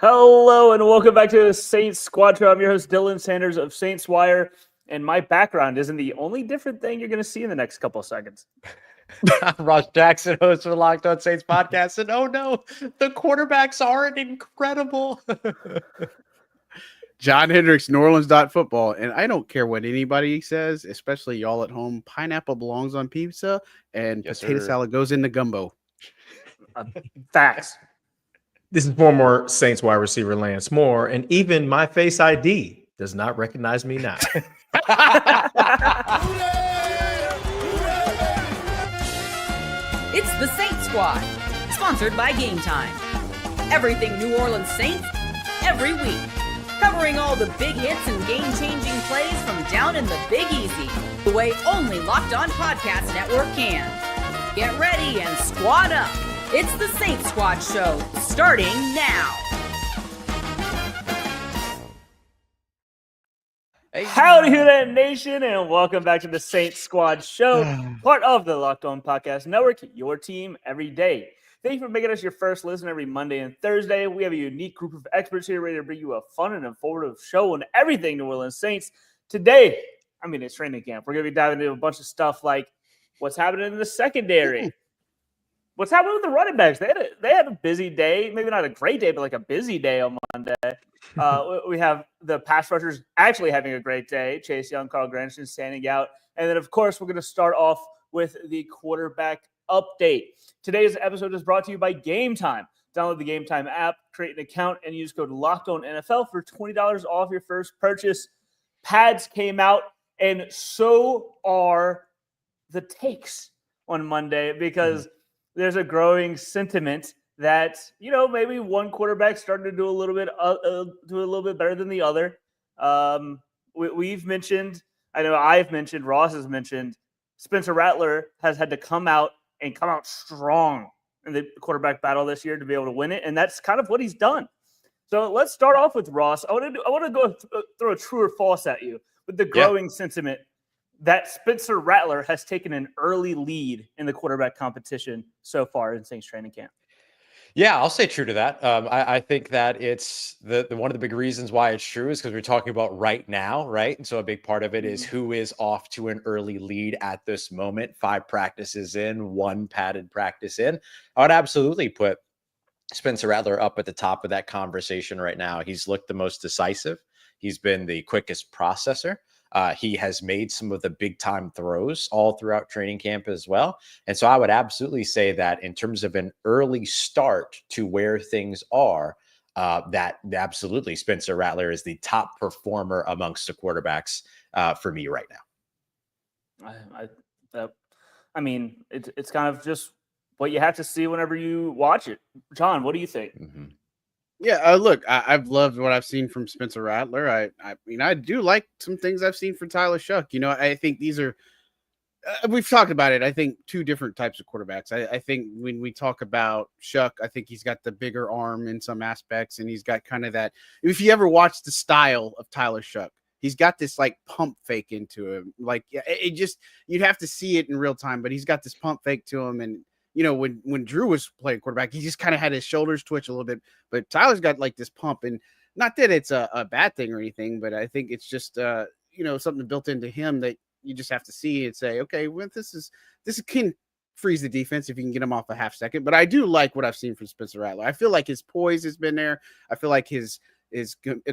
Hello and welcome back to the Saints Squad Show. I'm your host, Dylan Sanders of Saints Wire, and my background isn't the only different thing you're going to see in the next couple of seconds. Ross Jackson, host of the Locked On Saints podcast, and oh no, the quarterbacks aren't incredible. John Hendricks, New Orleans football, and I don't care what anybody says, especially y'all at home. Pineapple belongs on pizza, and potato salad goes into gumbo. Facts. This is former Saints wide receiver Lance Moore, and even my Face ID does not recognize me now. It's the Saints Squad, sponsored by Gametime. Everything New Orleans Saints, every week. Covering all the big hits and game-changing plays from down in the Big Easy, the way only Locked On Podcast Network can. Get ready and squad up. It's the Saints Squad Show, starting now. Howdy, Who Dat Nation, and welcome back to the Saints Squad Show, part of the Locked On Podcast Network, your team every day. Thank you for making us your first listen every Monday and Thursday. We have a unique group of experts here ready to bring you a fun and informative show on everything New Orleans Saints. Today, it's training camp. We're going to be diving into a bunch of stuff like what's happening in the secondary. What's happening with the running backs? They had a busy day. Maybe not a great day, but like a busy day on Monday. We have the pass rushers actually having a great day. Chase Young, Carl Granderson standing out. And then, of course, we're going to start off with the quarterback update. Today's episode is brought to you by Gametime. Download the Gametime app, create an account, and use code LOCKEDONNFL for $20 off your first purchase. Pads came out, and so are the takes on Monday because there's a growing sentiment that, maybe one quarterback started to do a little bit better than the other. We've mentioned, I've mentioned, Ross has mentioned, Spencer Rattler has had to come out strong in the quarterback battle this year to be able to win it, and that's kind of what he's done. So let's start off with Ross. I want to go throw a true or false at you with the growing sentiment that Spencer Rattler has taken an early lead in the quarterback competition so far in Saints training camp. Yeah, I'll say true to that. I think that it's the one of the big reasons why it's true is because we're talking about right now, right? And so a big part of it is who is off to an early lead at this moment. 5 practices in, 1 padded practice in. I would absolutely put Spencer Rattler up at the top of that conversation right now. He's looked the most decisive. He's been the quickest processor. He has made some of the big time throws all throughout training camp as well. And so I would absolutely say that in terms of an early start to where things are, that absolutely Spencer Rattler is the top performer amongst the quarterbacks for me right now. It's kind of just what you have to see whenever you watch it. John, what do you think? Mm-hmm. Yeah, look, I've loved what I've seen from Spencer Rattler. I do like some things I've seen from Tyler Shough. I think these are, we've talked about it. I think 2 different types of quarterbacks. I think when we talk about Shuck, I think he's got the bigger arm in some aspects, and he's got kind of that. If you ever watch the style of Tyler Shough, he's got this like pump fake into him. Like it just, you'd have to see it in real time, but he's got this pump fake to him. And when Drew was playing quarterback, he just kind of had his shoulders twitch a little bit, but Tyler's got like this pump, and not that it's a bad thing or anything, but I think it's just, something built into him that you just have to see and say, okay, well, this can freeze the defense if you can get him off a half second. But I do like what I've seen from Spencer Rattler. I feel like his poise has been there. I feel like his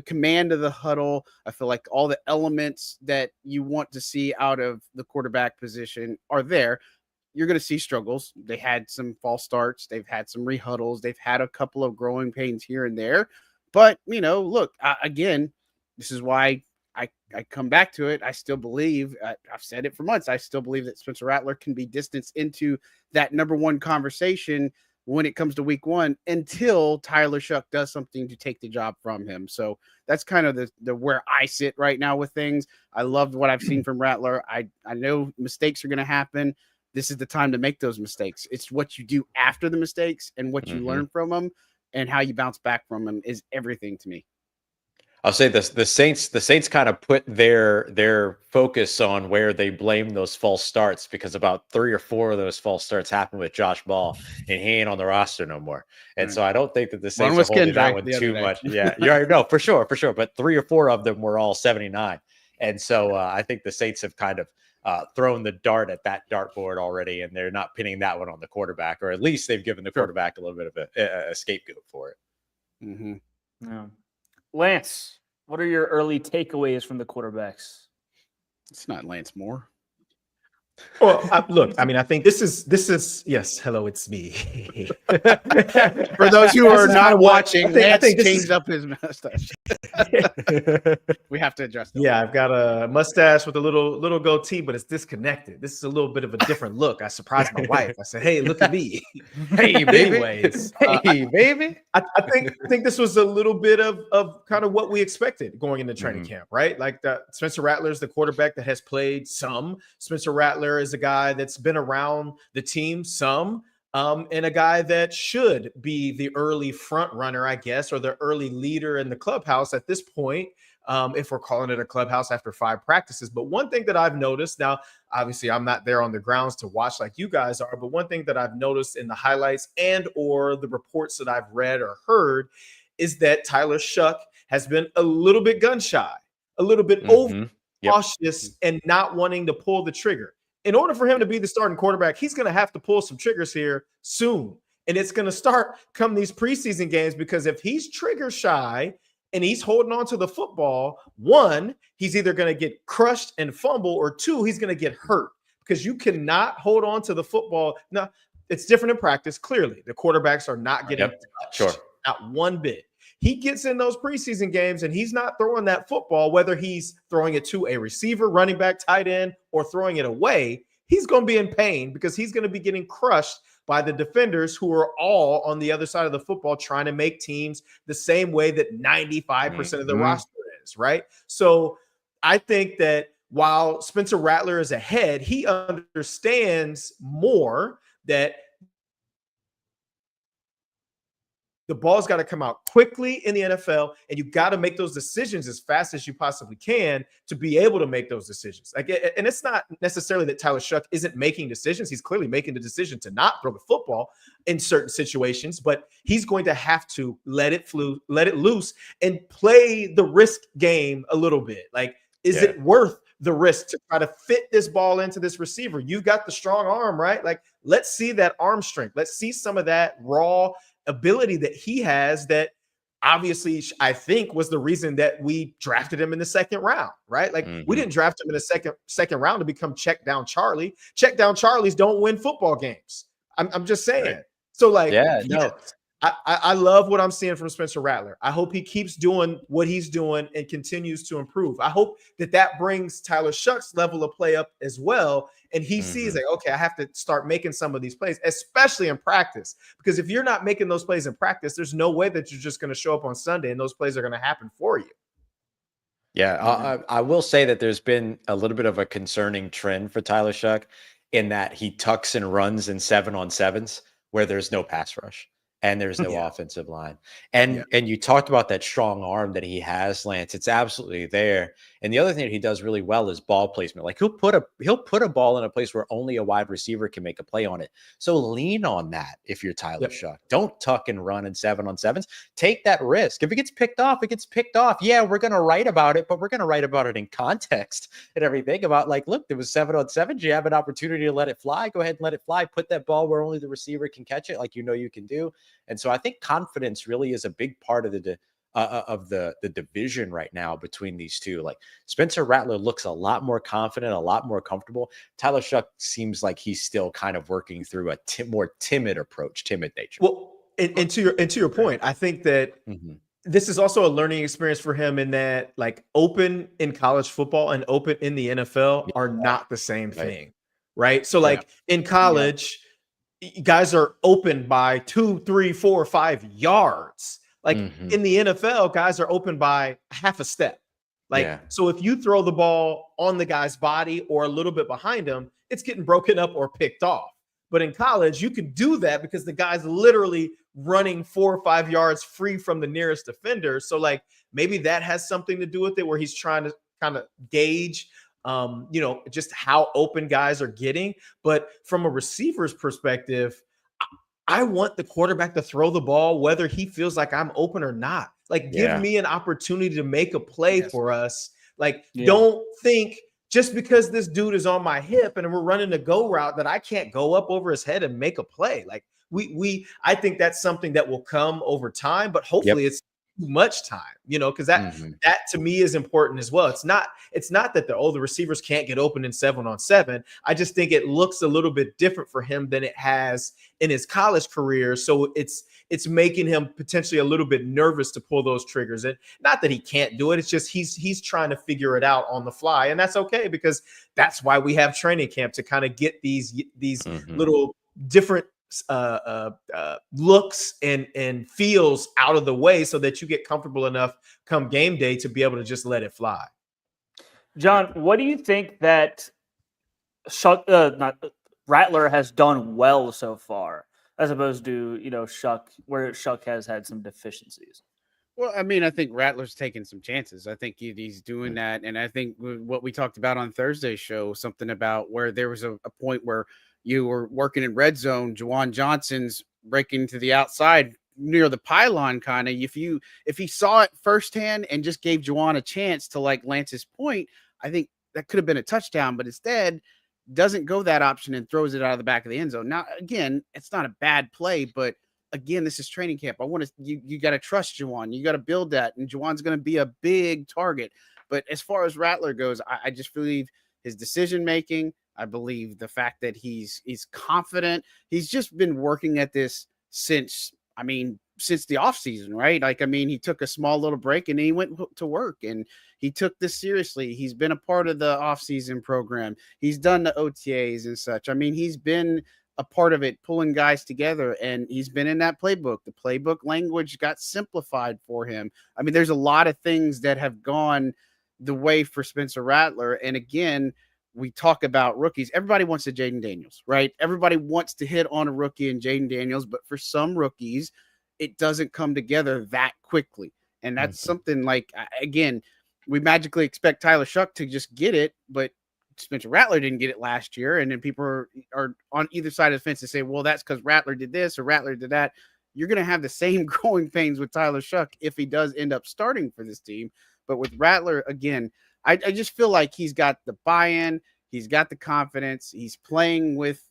command of the huddle. I feel like all the elements that you want to see out of the quarterback position are there. You're going to see struggles. They had some false starts. They've had some rehuddles. They've had a couple of growing pains here and there. But, look, again, this is why I come back to it. I still believe, I've said it for months, I still believe that Spencer Rattler can be distanced into that number 1 conversation when it comes to week 1 until Tyler Shough does something to take the job from him. So that's kind of the where I sit right now with things. I loved what I've seen from Rattler. I know mistakes are going to happen. This is the time to make those mistakes. It's what you do after the mistakes and what you learn from them and how you bounce back from them is everything to me. I'll say this: the Saints kind of put their focus on where they blame those false starts, because about 3 or 4 of those false starts happened with Josh Ball, and he ain't on the roster no more. And so I don't think that the Saints are holding that one too much. Yeah, you already know for sure. But 3 or 4 of them were all 79, and so I think the Saints have kind of thrown the dart at that dartboard already, and they're not pinning that one on the quarterback, or at least they've given the quarterback a little bit of a scapegoat for it. Mm-hmm. Yeah. Lance, what are your early takeaways from the quarterbacks? It's not Lance Moore. Well, look, I mean, I think this is yes. Hello, it's me. For those who are not watching, I think Lance changed up his mustache. We have to address that. Yeah, I've got a mustache with a little goatee, but it's disconnected. This is a little bit of a different look. I surprised my wife. I said, "Hey, look at me." Hey, baby. Anyways, hey, baby. I think this was a little bit of kind of what we expected going into training camp, right? Like Spencer Rattler is the quarterback that has played some. Spencer Rattler is a guy that's been around the team some, and a guy that should be the early front runner, I guess, or the early leader in the clubhouse at this point, if we're calling it a clubhouse after 5 practices. But one thing that I've noticed now, obviously I'm not there on the grounds to watch like you guys are, but one thing that I've noticed in the highlights and or the reports that I've read or heard is that Tyler Shough has been a little bit gun shy, a little bit over cautious, and not wanting to pull the trigger. In order for him to be the starting quarterback, he's going to have to pull some triggers here soon. And it's going to start come these preseason games, because if he's trigger shy and he's holding on to the football, 1, he's either going to get crushed and fumble, or 2, he's going to get hurt, because you cannot hold on to the football. Now, it's different in practice. Clearly, the quarterbacks are not getting touched, not one bit. He gets in those preseason games and he's not throwing that football, whether he's throwing it to a receiver, running back, tight end, or throwing it away. He's going to be in pain, because he's going to be getting crushed by the defenders who are all on the other side of the football trying to make teams the same way that 95% of the roster is, right? So I think that while Spencer Rattler is ahead, he understands more that the ball's got to come out quickly in the NFL, and you got to make those decisions as fast as you possibly can to be able to make those decisions. Like, and it's not necessarily that Tyler Shough isn't making decisions. He's clearly making the decision to not throw the football in certain situations, but he's going to have to let it loose and play the risk game a little bit. Like, is it worth the risk to try to fit this ball into this receiver? You've got the strong arm, right? Like, let's see that arm strength. Let's see some of that raw ability that he has, that obviously I think was the reason that we drafted him in the 2nd round, right? Like, we didn't draft him in the second round to become check down Charlie. Check down Charlies don't win football games. I'm just saying. Right. So like, I love what I'm seeing from Spencer Rattler. I hope he keeps doing what he's doing and continues to improve. I hope that brings Tyler Shough's level of play up as well. And he sees like, okay, I have to start making some of these plays, especially in practice. Because if you're not making those plays in practice, there's no way that you're just going to show up on Sunday and those plays are going to happen for you. Yeah, I will say that there's been a little bit of a concerning trend for Tyler Shough in that he tucks and runs in 7-on-7s where there's no pass rush and there's no offensive line. And you talked about that strong arm that he has, Lance. It's absolutely there. And the other thing that he does really well is ball placement. Like, he'll put a ball in a place where only a wide receiver can make a play on it. So lean on that if you're Tyler Shough. Don't tuck and run in 7-on-7s. Take that risk. If it gets picked off, it gets picked off. Yeah, we're going to write about it, but we're going to write about it in context and everything about, like, look, there was 7-on-7s. You have an opportunity to let it fly. Go ahead and let it fly. Put that ball where only the receiver can catch it, like you know you can do. And so I think confidence really is a big part of the division right now between these two. Like, Spencer Rattler looks a lot more confident, a lot more comfortable. Tyler Shough seems like he's still kind of working through a more timid approach, timid nature. Well, and to your point, I think that this is also a learning experience for him, in that, like, open in college football and open in the NFL are not the same thing, right? So like in college, guys are open by 2, 3, 4, 5 yards. Like in the NFL, guys are open by half a step. Like, so if you throw the ball on the guy's body or a little bit behind him, it's getting broken up or picked off. But in college, you can do that because the guy's literally running 4 or 5 yards free from the nearest defender. So like maybe that has something to do with it, where he's trying to kind of gauge just how open guys are getting. But from a receiver's perspective, I want the quarterback to throw the ball whether he feels like I'm open or not. Like, give me an opportunity to make a play for us. Like, don't think just because this dude is on my hip and we're running a go route that I can't go up over his head and make a play. Like, I think that's something that will come over time, but hopefully it's too much time, because that to me is important as well. It's not that the receivers can't get open in 7-on-7. I just think it looks a little bit different for him than it has in his college career. So it's making him potentially a little bit nervous to pull those triggers. And not that he can't do it. It's just he's trying to figure it out on the fly. And that's okay, because that's why we have training camp, to kind of get these little different looks and feels out of the way, so that you get comfortable enough come game day to be able to just let it fly. John, what do you think that Rattler has done well so far, as opposed to Shuck, where Shuck has had some deficiencies? Well, I mean, I think Rattler's taking some chances. I think he's doing that, and I think what we talked about on Thursday's show, something about where there was a point where you were working in red zone, Juwan Johnson's breaking to the outside near the pylon, kind of. If he saw it firsthand and just gave Juwan a chance to, like Lance's point, I think that could have been a touchdown, but instead doesn't go that option and throws it out of the back of the end zone. Now, again, it's not a bad play, but again, this is training camp. You got to trust Juwan. You got to build that, and Juwan's going to be a big target. But as far as Rattler goes, I just believe his decision making. I believe the fact that he's confident. He's just been working at this since the offseason, right? Like, I mean, he took a small little break and he went to work and he took this seriously. He's been a part of the offseason program. He's done the OTAs and such. I mean, he's been a part of it, pulling guys together, and he's been in that playbook. The playbook language got simplified for him. I mean, there's a lot of things that have gone the way for Spencer Rattler. And again, we talk about rookies. Everybody wants a Jaden Daniels, right? Everybody wants to hit on a rookie in Jaden Daniels, but for some rookies, it doesn't come together that quickly. And that's something like, again, we magically expect Tyler Shough to just get it, but Spencer Rattler didn't get it last year. And then people are on either side of the fence and say, well, that's because Rattler did this or Rattler did that. You're going to have the same growing pains with Tyler Shough if he does end up starting for this team. But with Rattler, again, I just feel like he's got the buy-in, he's got the confidence, he's playing with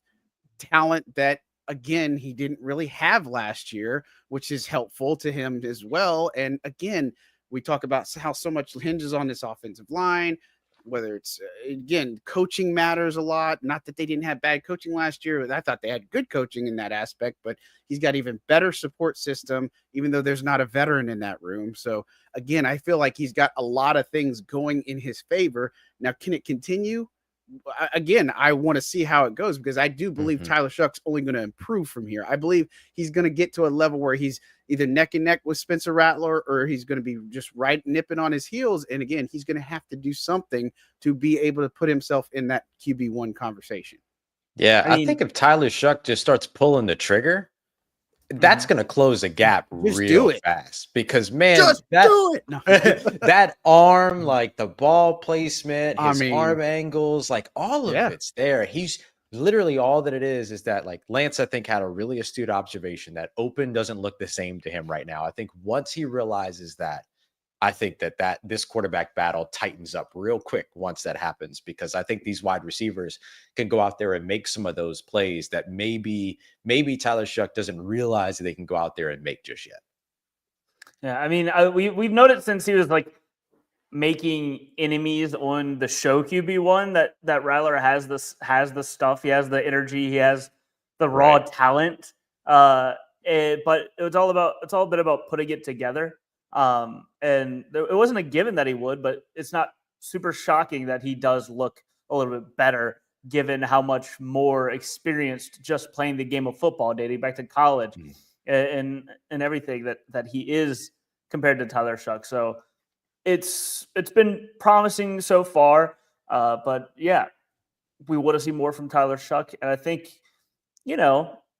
talent that, again, he didn't really have last year, which is helpful to him as well. And again, we talk about how so much hinges on this offensive line, whether it's, again, coaching matters a lot. Not that they didn't have bad coaching last year. I thought they had good coaching in that aspect, but he's got even better support system, even though there's not a veteran in that room. So again, I feel like he's got a lot of things going in his favor. Now, can it continue? Again, I want to see how it goes, because I do believe Tyler Shuck's only going to improve from here. I believe he's going to get to a level where he's either neck and neck with Spencer Rattler, or he's going to be just right nipping on his heels. And again, he's going to have to do something to be able to put himself in that QB1 conversation. Yeah, I think if Tyler Shough just starts pulling the trigger, that's going to close a gap real fast, because, man, that arm, like the ball placement, his arm angles, like all of it's there. He's literally, all that it is that, like, Lance, I think, had a really astute observation that open doesn't look the same to him right now. I think once he realizes that, I think that this quarterback battle tightens up real quick once that happens, because I think these wide receivers can go out there and make some of those plays that maybe Tyler Shough doesn't realize that they can go out there and make just yet. Yeah, I mean, we've noticed since he was like making enemies on the show QB1 that Rattler has the stuff, he has the energy, he has the raw talent. But it's all a bit about putting it together. And it wasn't a given that he would, but it's not super shocking that he does look a little bit better, given how much more experienced just playing the game of football, dating back to college and everything that he is compared to Tyler Shough. So it's been promising so far. But yeah, we want to see more from Tyler Shough. And I think,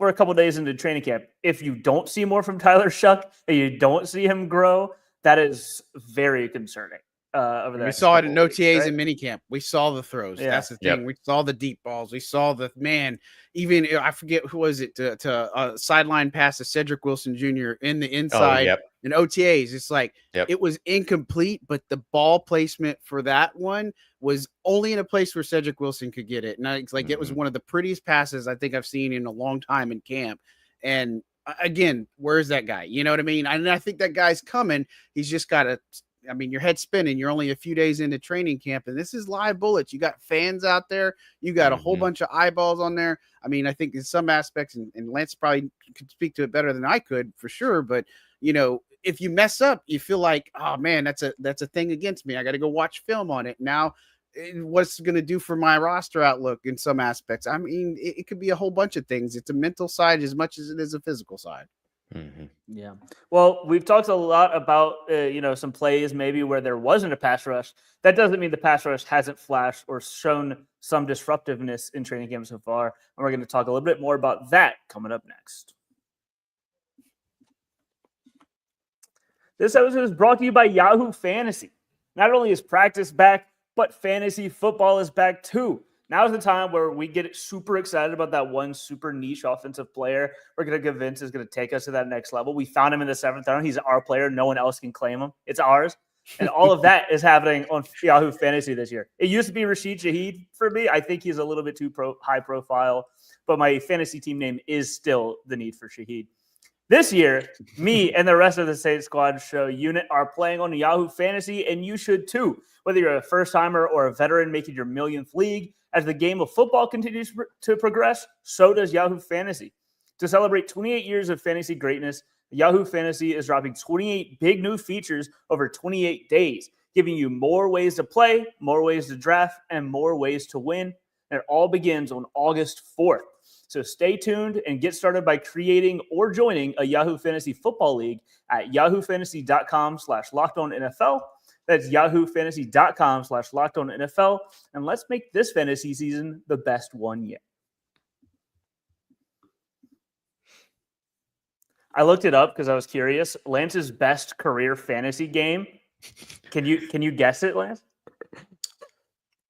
we're a couple days into training camp. If you don't see more from Tyler Shough and you don't see him grow, that is very concerning. We saw it in OTAs right? and minicamp. We saw the throws. Yeah. That's the thing. We saw the deep balls. We saw the even I forget who was it to sideline pass to Cedric Wilson Jr. in the inside in OTAs. It's like it was incomplete, but the ball placement for that one was only in a place where Cedric Wilson could get it. And it's like it was one of the prettiest passes I think I've seen in a long time in camp. And again, where's that guy? You know what I mean? And I think that guy's coming. He's just got to. I mean, your head's spinning. You're only a few days into training camp, and this is live bullets. You got fans out there. You got a whole bunch of eyeballs on there. I mean, I think in some aspects, and Lance probably could speak to it better than I could for sure. But if you mess up, you feel like, oh man, that's a thing against me. I got to go watch film on it now. What's going to do for my roster outlook in some aspects? I mean, it could be a whole bunch of things. It's a mental side as much as it is a physical side. Yeah. Well, we've talked a lot about, some plays maybe where there wasn't a pass rush. That doesn't mean the pass rush hasn't flashed or shown some disruptiveness in training camp so far. And we're going to talk a little bit more about that coming up next. This episode is brought to you by Yahoo Fantasy. Not only is practice back, but fantasy football is back too. Now is the time where we get super excited about that one super niche offensive player we're going to convince is going to take us to that next level. We found him in the 7th round. He's our player. No one else can claim him. It's ours. And all of that is happening on Yahoo Fantasy this year. It used to be Rashid Shaheed for me. I think he's a little bit too high profile, but my fantasy team name is still the Need for Shaheed. This year, me and the rest of the Saint Squad show unit are playing on Yahoo Fantasy, and you should too. Whether you're a first-timer or a veteran making your millionth league, as the game of football continues to progress, so does Yahoo Fantasy. To celebrate 28 years of fantasy greatness, Yahoo Fantasy is dropping 28 big new features over 28 days, giving you more ways to play, more ways to draft, and more ways to win. And it all begins on August 4th. So stay tuned and get started by creating or joining a Yahoo Fantasy football league at yahoofantasy.com/lockedonnfl. That's yahoofantasy.com/lockedonnfl. And let's make this fantasy season the best one yet. I looked it up because I was curious. Lance's best career fantasy game. Can you guess it, Lance?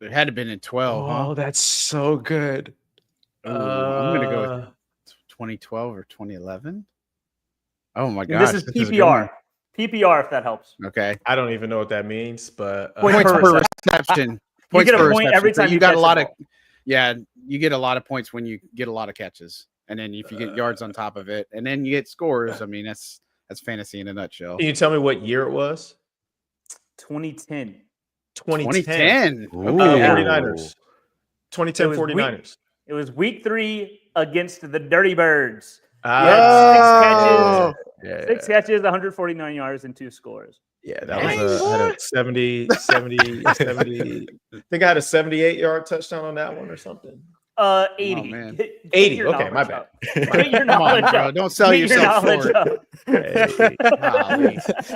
It had to have been in 12. Oh, that's so good. I'm going to go with 2012 or 2011. Oh my gosh. This is PPR. PPR, if that helps. Okay. I don't even know what that means, but points per reception. You get a point every time you got a lot of. ball. Yeah, you get a lot of points when you get a lot of catches, and then if you get yards on top of it, and then you get scores. I mean, that's fantasy in a nutshell. Can you tell me what year it was? 2010. 2010. 49ers. 2010 49ers. It was week 3 against the Dirty Birds. Six catches, 149 yards, and 2 scores. Yeah, that was I had a 70. I think I had a 78-yard touchdown on that one or something. 80. Oh, man. 80. Okay, my bad. Get your Come on, knowledge bro. up. Don't sell Get your yourself knowledge short. up.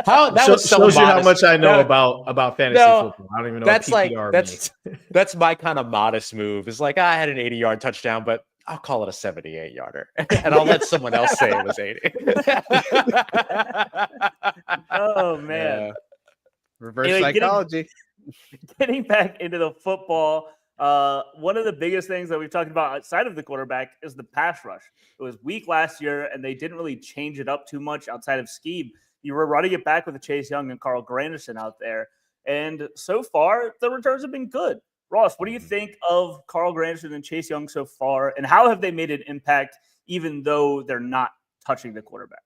How that was so shows you how modest. much I know about fantasy football. I don't even know That's what like PPR means. that's my kind of modest move. It's like I had an 80-yard touchdown, but I'll call it a 78-yarder, and I'll let someone else say it was 80. Oh man. Reverse Anyway, psychology. Getting back into the football, one of the biggest things that we've talked about outside of the quarterback is the pass rush. It was weak last year, and they didn't really change it up too much outside of scheme. You were running it back with Chase Young and Carl Granderson out there, and so far the returns have been good. Ross, what do you think of Carl Granderson and Chase Young so far, and how have they made an impact even though they're not touching the quarterback?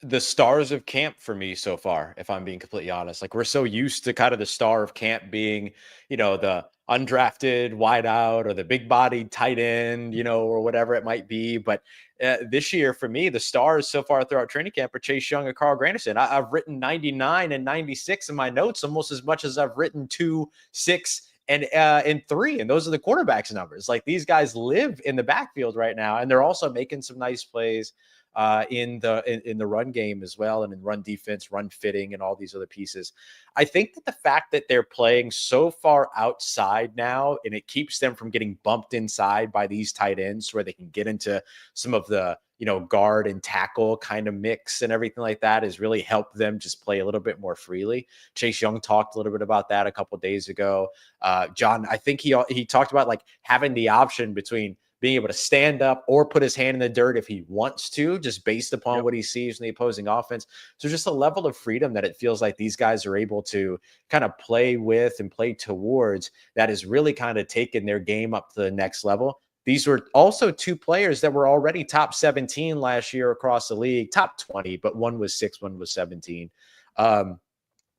The stars of camp for me so far, if I'm being completely honest. Like, we're so used to kind of the star of camp being, the undrafted wideout or the big bodied tight end, or whatever it might be. But this year for me, the stars so far throughout training camp are Chase Young and Carl Granderson. I've written 99 and 96 in my notes, almost as much as I've written 2, 6, and 3. And those are the quarterbacks numbers. Like, these guys live in the backfield right now, and they're also making some nice plays. in the run game as well, and in run defense, run fitting, and all these other pieces. I think that the fact that they're playing so far outside now, and it keeps them from getting bumped inside by these tight ends where they can get into some of the, guard and tackle kind of mix and everything like that, has really helped them just play a little bit more freely. Chase Young talked a little bit about that a couple of days ago. John, I think he talked about like having the option between being able to stand up or put his hand in the dirt if he wants to, just based upon what he sees in the opposing offense. So just a level of freedom that it feels like these guys are able to kind of play with and play towards, that has really kind of taken their game up to the next level. These were also two players that were already top 17 last year across the league, top 20, but one was 6, one was 17.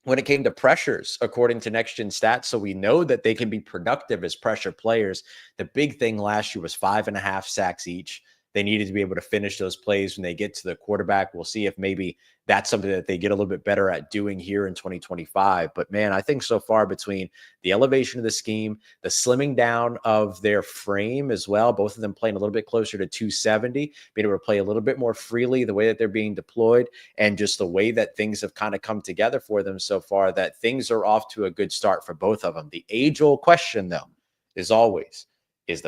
When it came to pressures, according to Next Gen Stats, so we know that they can be productive as pressure players. The big thing last year was 5.5 sacks each. They needed to be able to finish those plays when they get to the quarterback. We'll see if maybe that's something that they get a little bit better at doing here in 2025. But man, I think so far between the elevation of the scheme, the slimming down of their frame as well, both of them playing a little bit closer to 270, being able to play a little bit more freely, the way that they're being deployed, and just the way that things have kind of come together for them so far, that things are off to a good start for both of them. The age-old question, though, is always, is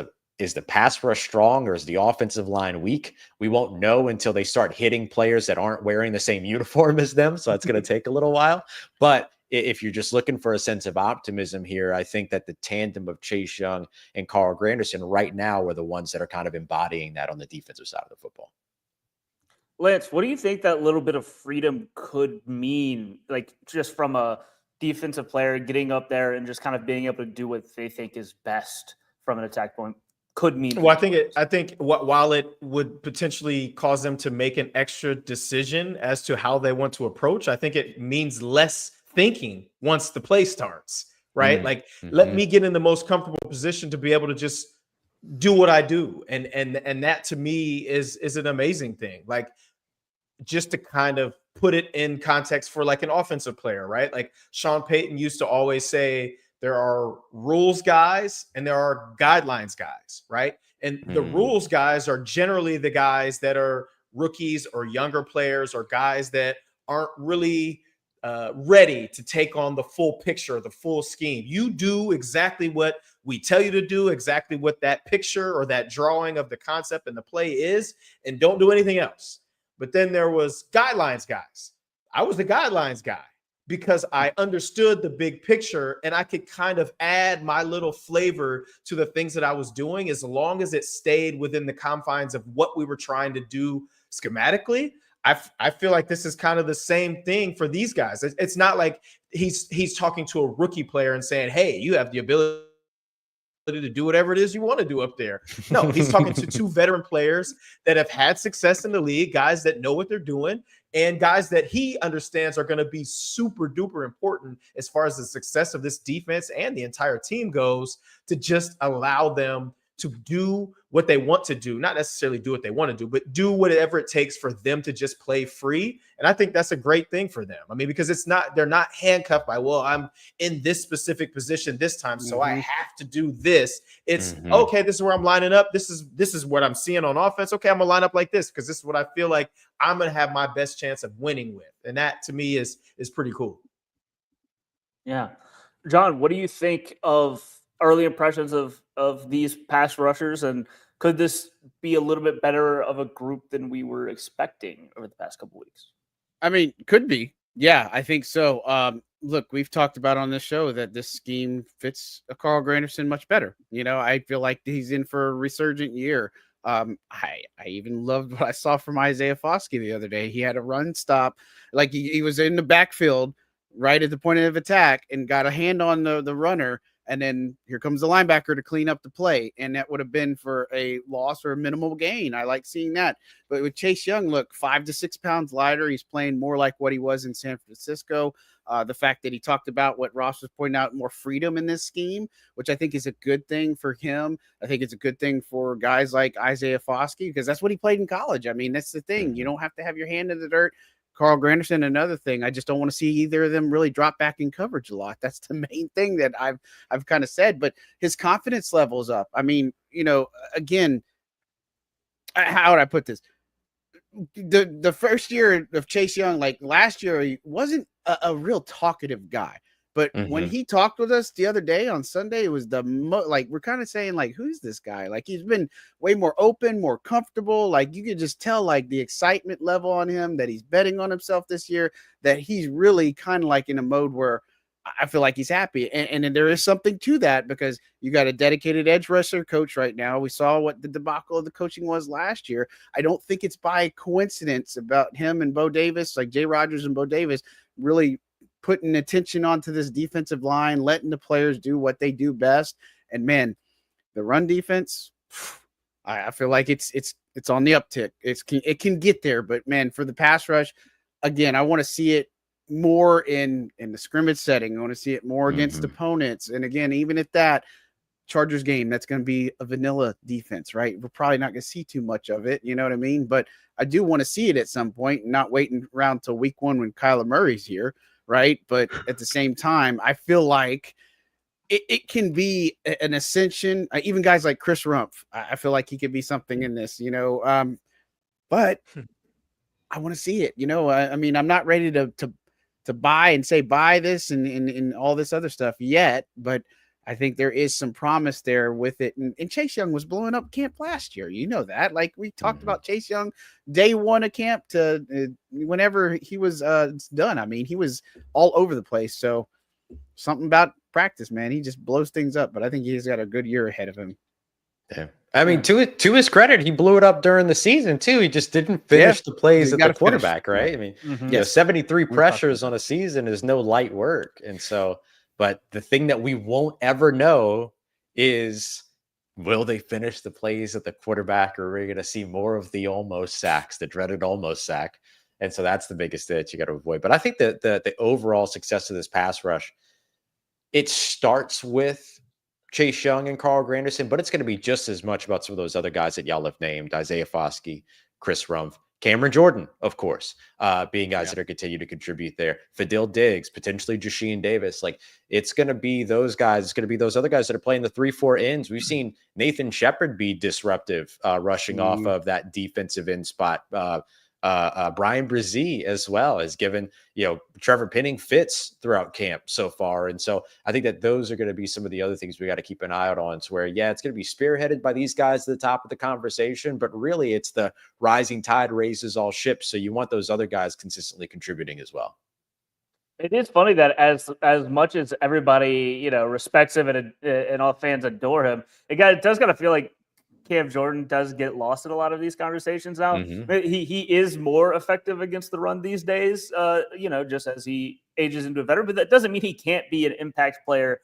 the pass rush strong or is the offensive line weak? We won't know until they start hitting players that aren't wearing the same uniform as them. So it's going to take a little while. But if you're just looking for a sense of optimism here, I think that the tandem of Chase Young and Carl Granderson right now are the ones that are kind of embodying that on the defensive side of the football. Lance, what do you think that little bit of freedom could mean? Like just from a defensive player getting up there and just kind of being able to do what they think is best from an attack point could mean. Well, I think while it would potentially cause them to make an extra decision as to how they want to approach, I think it means less thinking once the play starts, right? Like, let me get in the most comfortable position to be able to just do what I do. And that to me is an amazing thing. Like, just to kind of put it in context for like an offensive player, right? Like Sean Payton used to always say, there are rules guys and there are guidelines guys, right? And the rules guys are generally the guys that are rookies or younger players or guys that aren't really ready to take on the full picture, the full scheme. You do exactly what we tell you to do, exactly what that picture or that drawing of the concept and the play is, and don't do anything else. But then there was guidelines guys. I was the guidelines guy, because I understood the big picture and I could kind of add my little flavor to the things that I was doing, as long as it stayed within the confines of what we were trying to do schematically. I feel like this is kind of the same thing for these guys. It's not like he's talking to a rookie player and saying, hey, you have the ability to do whatever it is you want to do up there. No, he's talking to two veteran players that have had success in the league, guys that know what they're doing, and guys that he understands are going to be super duper important as far as the success of this defense and the entire team goes, to just allow them to do what they want to do, not necessarily do what they want to do, but do whatever it takes for them to just play free. And I think that's a great thing for them. I mean, because they're not handcuffed by, well, I'm in this specific position this time, so I have to do this. It's okay, this is where I'm lining up. This is what I'm seeing on offense. Okay, I'm gonna line up like this because this is what I feel like I'm gonna have my best chance of winning with. And that to me is pretty cool. Yeah. John, what do you think of early impressions of these pass rushers, and could this be a little bit better of a group than we were expecting over the past couple weeks? I mean, could be. Yeah, I think so. Look, we've talked about on this show that this scheme fits a Carl Granderson much better. I feel like he's in for a resurgent year. I even loved what I saw from Isaiah Foskey the other day. He had a run stop, like he was in the backfield right at the point of attack and got a hand on the runner. And then here comes the linebacker to clean up the play. And that would have been for a loss or a minimal gain. I like seeing that. But with Chase Young, look, 5 to 6 pounds lighter. He's playing more like what he was in San Francisco. The fact that he talked about what Ross was pointing out, more freedom in this scheme, which I think is a good thing for him. I think it's a good thing for guys like Isaiah Foskey, because that's what he played in college. I mean, that's the thing. You don't have to have your hand in the dirt. Carl Granderson, another thing, I just don't want to see either of them really drop back in coverage a lot. That's the main thing that I've kind of said, but his confidence level is up. I mean, again, how would I put this? the first year of Chase Young, like last year, he wasn't a real talkative guy. But when he talked with us the other day on Sunday, it was like we're kind of saying like, who's this guy? Like he's been way more open, more comfortable. Like you could just tell like the excitement level on him, that he's betting on himself this year, that he's really kind of like in a mode where I feel like he's happy. And there is something to that because you got a dedicated edge rusher coach right now. We saw what the debacle of the coaching was last year. I don't think it's by coincidence about him and Bo Davis, like Jay Rodgers and Bo Davis, really putting attention onto this defensive line, letting the players do what they do best. And man, the run defense, I feel like it's on the uptick. It can get there, but man, for the pass rush, again, I want to see it more in the scrimmage setting. I want to see it more against opponents. And again, even at that Chargers game, that's going to be a vanilla defense, right? We're probably not going to see too much of it. You know what I mean? But I do want to see it at some point, not waiting around till week 1 when Kyler Murray's here. Right. But at the same time, I feel like it can be an ascension. Even guys like Chris Rumpf, I feel like he could be something in this, but I want to see it. I mean, I'm not ready to buy and say buy this and all this other stuff yet, but I think there is some promise there with it. And Chase Young was blowing up camp last year. You know that. Like we talked about Chase Young day 1 of camp to whenever he was done. I mean, he was all over the place. So something about practice, man. He just blows things up. But I think he's got a good year ahead of him. Yeah. I mean, to his credit, he blew it up during the season too. He just didn't finish the plays at the quarterback, right? I mean, 73 pressures on a season is no light work. And so, but the thing that we won't ever know is, will they finish the plays at the quarterback, or are we going to see more of the almost sacks, the dreaded almost sack? And so that's the biggest thing that you got to avoid. But I think that the overall success of this pass rush, it starts with Chase Young and Carl Granderson, but it's going to be just as much about some of those other guys that y'all have named: Isaiah Foskey, Chris Rumpf, Cameron Jordan, of course, being guys that are continue to contribute there. Fadil Diggs, potentially Jashean Davis. Like, it's going to be those guys. It's going to be those other guys that are playing the 3-4 ends. We've seen Nathan Shepard be disruptive, rushing off of that defensive end spot. Brian Brzee as well has given, Trevor Penning fits throughout camp so far. And so I think that those are going to be some of the other things we got to keep an eye out on. So where, it's going to be spearheaded by these guys at the top of the conversation, but really it's the rising tide raises all ships. So you want those other guys consistently contributing as well. It is funny that as much as everybody, respects him and all fans adore him, it does kind of feel like Cam Jordan does get lost in a lot of these conversations now. He is more effective against the run these days, just as he ages into a veteran. But that doesn't mean he can't be an impact player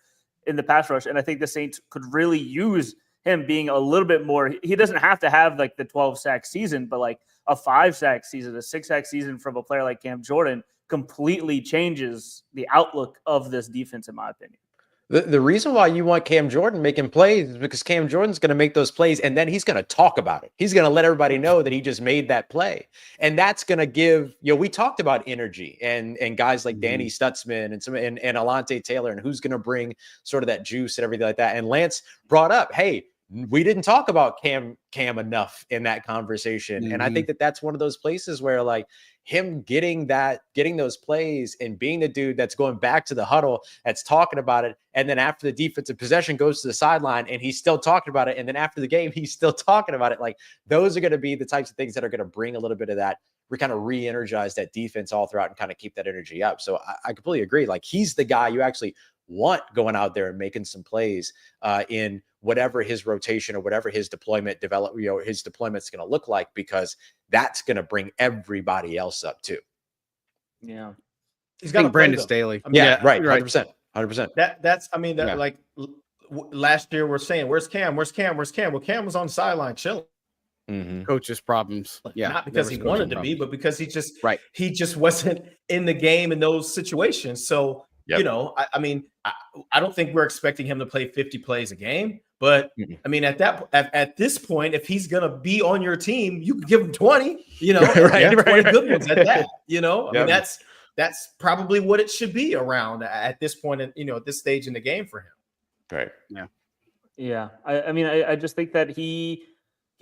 in the pass rush. And I think the Saints could really use him being a little bit more. He doesn't have to have like the 12-sack season, but like a 5-sack season, a 6-sack season from a player like Cam Jordan completely changes the outlook of this defense, in my opinion. The reason why you want Cam Jordan making plays is because Cam Jordan's going to make those plays, and then he's going to talk about it. He's going to let everybody know that he just made that play. And that's going to give, we talked about energy and guys like Danny Stutzman and Alante Taylor, and who's going to bring sort of that juice and everything like that. And Lance brought up, hey, we didn't talk about Cam enough in that conversation. And I think that that's one of those places where, like, him getting those plays and being the dude that's going back to the huddle, that's talking about it. And then after the defensive possession goes to the sideline and he's still talking about it. And then after the game, he's still talking about it. Like, those are going to be the types of things that are going to bring a little bit of that. We kind of re-energize that defense all throughout and kind of keep that energy up. So I completely agree. Like, he's the guy you actually want going out there and making some plays in whatever his rotation or whatever his deployment his deployment's going to look like, because that's going to bring everybody else up too. Yeah. He's got Brandon Staley. I mean, right. 100%. Like last year we're saying, where's Cam? Well, Cam was on the sideline chilling. Coach's problems. Yeah. Not because he wanted to be, but because he just wasn't in the game in those situations. So, I don't think we're expecting him to play 50 plays a game. But I mean, at this point, if he's gonna be on your team, you can give him 20. 20 good ones at that. I mean, that's probably what it should be around at this point, at this stage in the game for him. Right. Yeah. I mean, I just think that he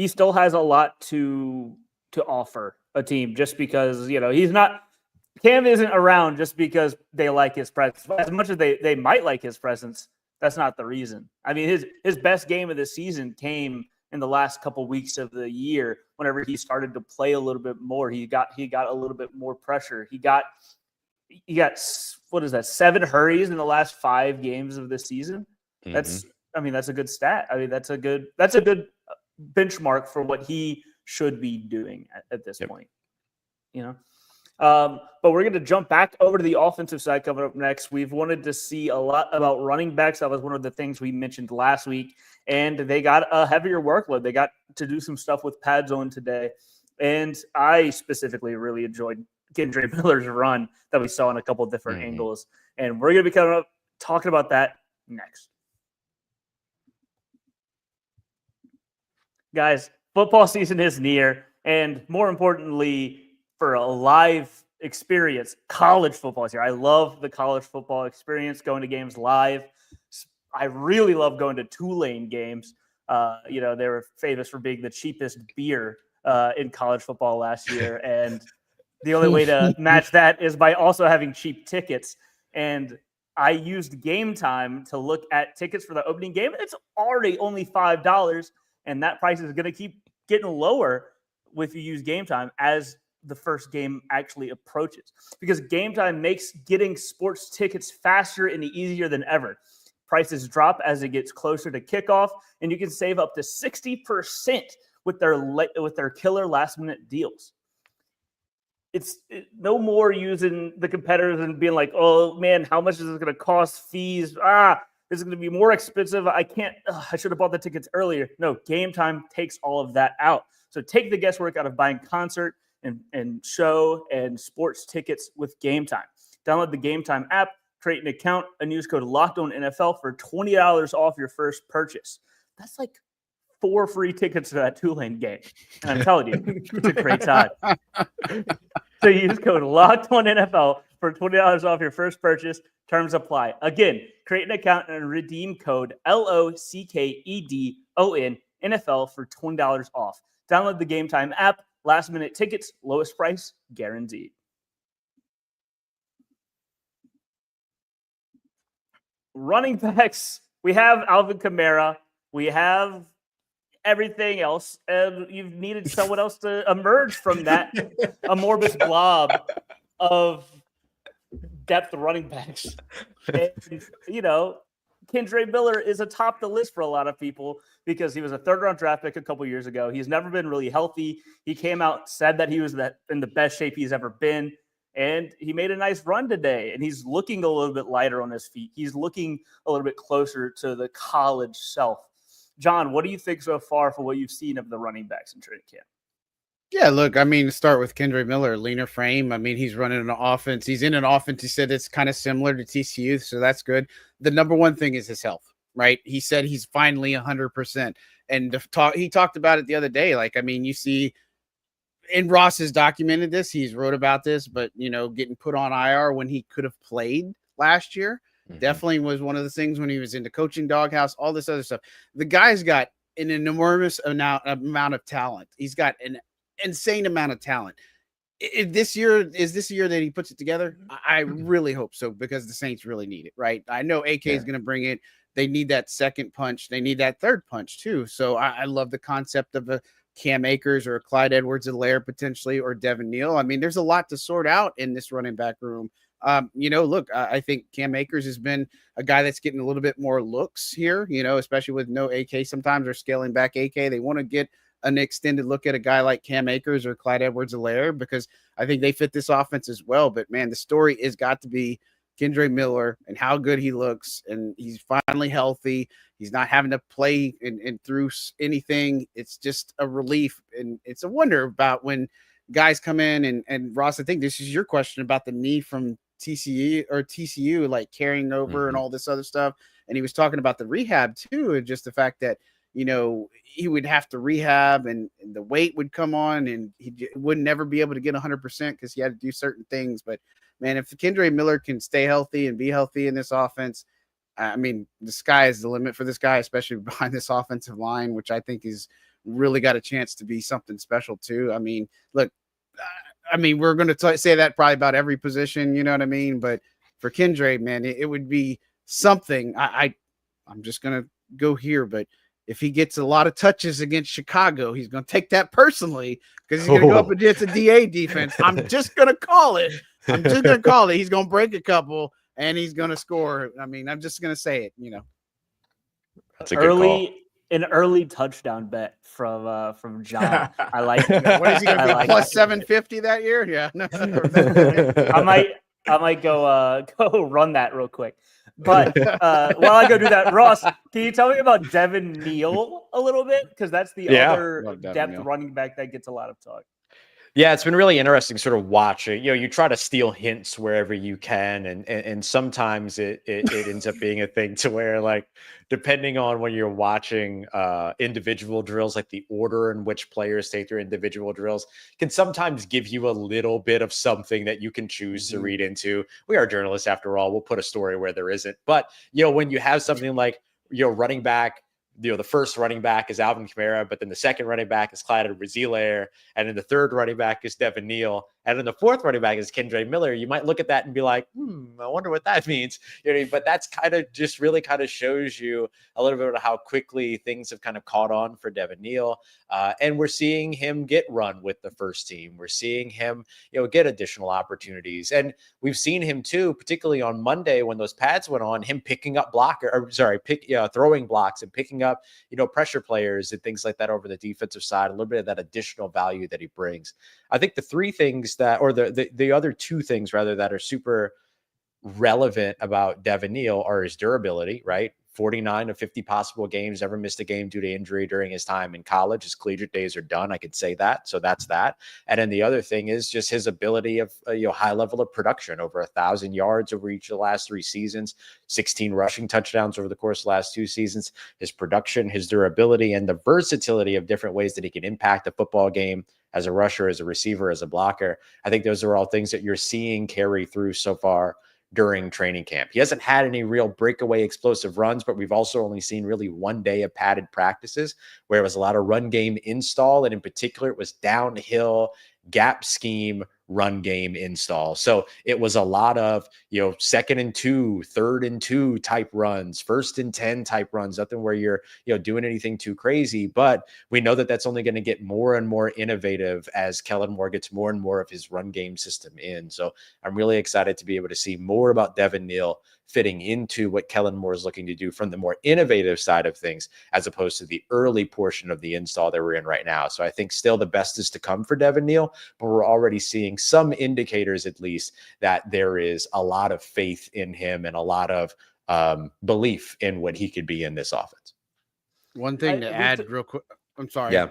still has a lot to offer a team just because, he's not – Cam isn't around just because they like his presence. As much as they might like his presence, that's not the reason. I mean, his best game of the season came in the last couple weeks of the year whenever he started to play a little bit more. He got a little bit more pressure. He got what is that, 7 hurries in the last 5 games of the season? That's a good stat. I mean, that's a good benchmark for what he should be doing at this point. But we're going to jump back over to the offensive side coming up next. We've wanted to see a lot about running backs. That was one of the things we mentioned last week, and they got a heavier workload. They got to do some stuff with pad zone today, and I specifically really enjoyed Kendre Miller's run that we saw in a couple of different angles, and we're going to be coming up talking about that next. Guys, football season is near, and more importantly, for a live experience, college football is here. I love the college football experience, going to games live. I really love going to Tulane games. They were famous for being the cheapest beer in college football last year, and the only way to match that is by also having cheap tickets. And I used Gametime to look at tickets for the opening game. It's already only $5, and that price is going to keep getting lower if you use Gametime as the first game actually approaches, because Gametime makes getting sports tickets faster and easier than ever. Prices drop as it gets closer to kickoff, and you can save up to 60% with their killer last minute deals. It's no more using the competitors and being like, oh man, how much is this going to cost? Fees. This is going to be more expensive. I should have bought the tickets earlier. No, Gametime takes all of that out. So take the guesswork out of buying concert and show and sports tickets with Gametime. Download the Gametime app, create an account, and use code LOCKEDONNFL for $20 off your first purchase. That's like 4 free tickets to that Tulane game. And I'm telling you, it's a great time. So use code LOCKEDONNFL for $20 off your first purchase. Terms apply. Again, create an account and redeem code LOCKEDON NFL for $20 off. Download the Gametime app. Last minute tickets, lowest price guaranteed. Running backs, we have Alvin Kamara. We have everything else, and you've needed someone else to emerge from that amorphous blob of depth running backs. And, Kendre Miller is atop the list for a lot of people because he was a 3rd-round draft pick a couple years ago. He's never been really healthy. He came out, said that he was in the best shape he's ever been, and he made a nice run today, and he's looking a little bit lighter on his feet. He's looking a little bit closer to the college self. John, what do you think so far for what you've seen of the running backs in training camp? Yeah, look, I mean, start with Kendre Miller, leaner frame. I mean, he's running an offense. He's in an offense. He said it's kind of similar to TCU, so that's good. The number one thing is his health, right? He said he's finally 100%. And he talked about it the other day. Like, I mean, you see, and Ross has documented this. He's wrote about this, but, getting put on IR when he could have played last year definitely was one of the things when he was in the coaching doghouse, all this other stuff. The guy's got an enormous amount of talent. He's got an insane amount of talent. Is this year that he puts it together? I really hope so, because the Saints really need it, right? I know AK is going to bring it. They need that second punch. They need that third punch too. So I love the concept of a Cam Akers or a Clyde Edwards-Helaire potentially, or Devin Neal. I mean, there's a lot to sort out in this running back room. Look, I think Cam Akers has been a guy that's getting a little bit more looks here, especially with no AK. Sometimes they're scaling back AK. They want to get an extended look at a guy like Cam Akers or Clyde Edwards-Helaire, because I think they fit this offense as well. But man, the story has got to be Kendre Miller and how good he looks, and he's finally healthy. He's not having to play and through anything. It's just a relief, and it's a wonder about when guys come in and Ross, I think this is your question about the knee from TCU, like carrying over and all this other stuff. And he was talking about the rehab too, and just the fact that, he would have to rehab and the weight would come on, and he would never be able to get 100% because he had to do certain things. But man, if Kendre Miller can stay healthy and be healthy in this offense, I mean, the sky is the limit for this guy, especially behind this offensive line, which I think is really got a chance to be something special too. I mean, look, I mean, we're going to say that probably about every position, you know what I mean? But for Kendre, man, it would be something. I'm just going to go here, but if he gets a lot of touches against Chicago, he's going to take that personally because he's going to go up against a DA defense. I'm just going to call it. He's going to break a couple and he's going to score. I mean, I'm just going to say it, you know. That's a good call. An early touchdown bet from John. I like it. What is he going to be, plus 750 that year? Yeah. No. I might go run that real quick. But while I go do that, Ross, can you tell me about Devin Neal a little bit? Because that's the other depth running back that gets a lot of talk. Yeah, it's been really interesting sort of watching. You try to steal hints wherever you can, and sometimes it ends up being a thing to where, like, depending on when you're watching individual drills, like the order in which players take their individual drills can sometimes give you a little bit of something that you can choose to read into. We are journalists after all. We'll put a story where there isn't. But, when you have something like, running back, the first running back is Alvin Kamara, but then the second running back is Clyde Edwards-Helaire, and then the third running back is Devin Neal, and then the fourth running back is Kendre Miller. You might look at that and be like, I wonder what that means. But that's kind of just really kind of shows you a little bit of how quickly things have kind of caught on for Devin Neal. And we're seeing him get run with the first team. We're seeing him, get additional opportunities. And we've seen him too, particularly on Monday when those pads went on, him picking up throwing blocks and picking up, pressure players and things like that over the defensive side, a little bit of that additional value that he brings. I think the three things the other two things rather that are super relevant about Devin Neal are his durability, right? 49 of 50 possible games, never missed a game due to injury during his time in college. His collegiate days are done. I could say that. So that's that. And then the other thing is just his ability of, high level of production, over 1,000 yards over each of the last 3 seasons, 16 rushing touchdowns over the course of the last 2 seasons, his production, his durability, and the versatility of different ways that he can impact a football game as a rusher, as a receiver, as a blocker. I think those are all things that you're seeing carry through so far during training camp. He hasn't had any real breakaway explosive runs, but we've also only seen really 1 day of padded practices where it was a lot of run game install. And in particular, it was downhill gap scheme run game install. So it was a lot of, 2nd and 2, 3rd and 2 type runs, 1st and 10 type runs, nothing where you're, doing anything too crazy. But we know that that's only going to get more and more innovative as Kellen Moore gets more and more of his run game system in. So I'm really excited to be able to see more about Devin Neal fitting into what Kellen Moore is looking to do from the more innovative side of things, as opposed to the early portion of the install that we're in right now. So I think still the best is to come for Devin Neal, but we're already seeing some indicators, at least, that there is a lot of faith in him and a lot of belief in what he could be in this offense. One thing to add real quick. I'm sorry. Yeah.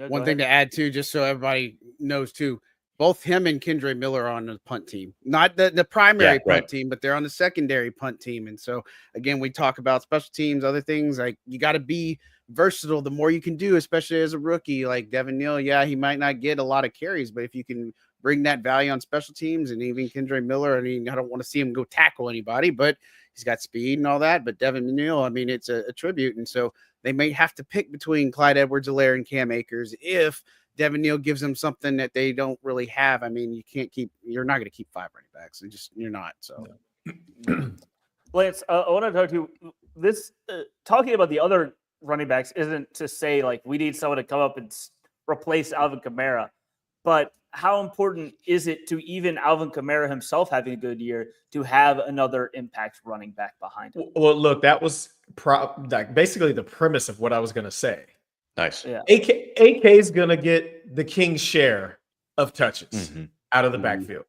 One thing to add too, just so everybody knows too, both him and Kendre Miller are on the punt team, not the primary punt team, but they're on the secondary punt team. And so again, we talk about special teams, other things, like you got to be versatile. The more you can do, especially as a rookie, like Devin Neal, he might not get a lot of carries, but if you can bring that value on special teams, and even Kendre Miller, I mean, I don't want to see him go tackle anybody, but he's got speed and all that. But Devin Neal, I mean, it's a tribute. And so they may have to pick between Clyde Edwards-Helaire and Cam Akers if Devin Neal gives them something that they don't really have. I mean, you're not going to keep 5 running backs. You're not. So, Lance, I want to talk to you. This talking about the other running backs isn't to say like we need someone to come up and replace Alvin Kamara, but how important is it to even Alvin Kamara himself having a good year to have another impact running back behind him? Well, look, that was basically the premise of what I was going to say. Nice. Yeah. AK is going to get the king's share of touches out of the backfield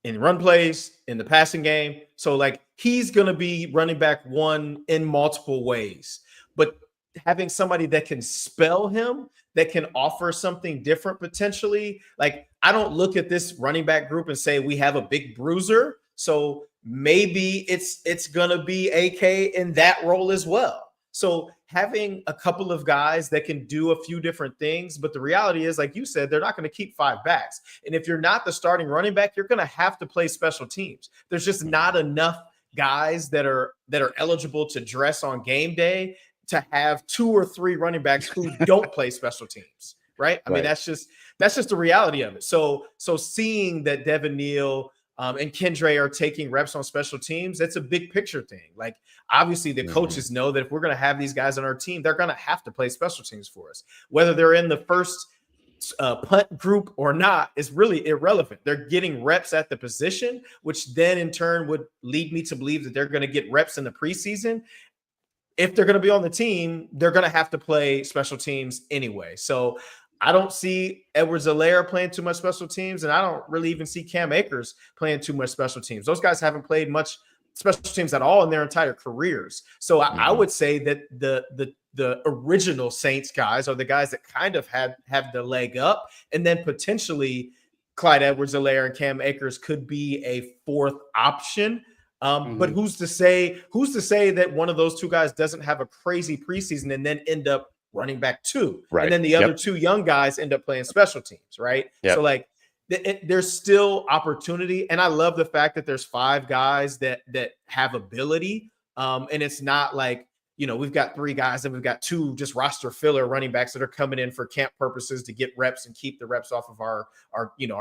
in run plays, in the passing game. So like he's going to be running back 1 in multiple ways, but having somebody that can spell him, that can offer something different potentially. Like I don't look at this running back group and say we have a big bruiser. So maybe it's going to be AK in that role as well. So having a couple of guys that can do a few different things, but the reality is, like you said, they're not going to keep 5 backs. And if you're not the starting running back, you're going to have to play special teams. There's just not enough guys that are eligible to dress on game day to have 2 or 3 running backs who don't play special teams. right? I mean, that's just the reality of it. So seeing that Devin Neal and Kendre are taking reps on special teams, that's a big picture thing. Like, obviously, the coaches know that if we're going to have these guys on our team, they're going to have to play special teams for us. Whether they're in the first punt group or not is really irrelevant. They're getting reps at the position, which then in turn would lead me to believe that they're going to get reps in the preseason. If they're going to be on the team, they're going to have to play special teams anyway. So I don't see Edwards-Helaire playing too much special teams, and I don't really even see Cam Akers playing too much special teams. Those guys haven't played much special teams at all in their entire careers. So I would say that the original Saints guys are the guys that kind of have the leg up, and then potentially Clyde Edwards-Helaire and Cam Akers could be a fourth option. But who's to say that one of those two guys doesn't have a crazy preseason and then end up running back 2, and then the other 2 young guys end up playing special teams, right? So like there's still opportunity, and I love the fact that there's 5 guys that have ability, and it's not like, you know, we've got 3 guys and we've got 2 just roster filler running backs that are coming in for camp purposes to get reps and keep the reps off of our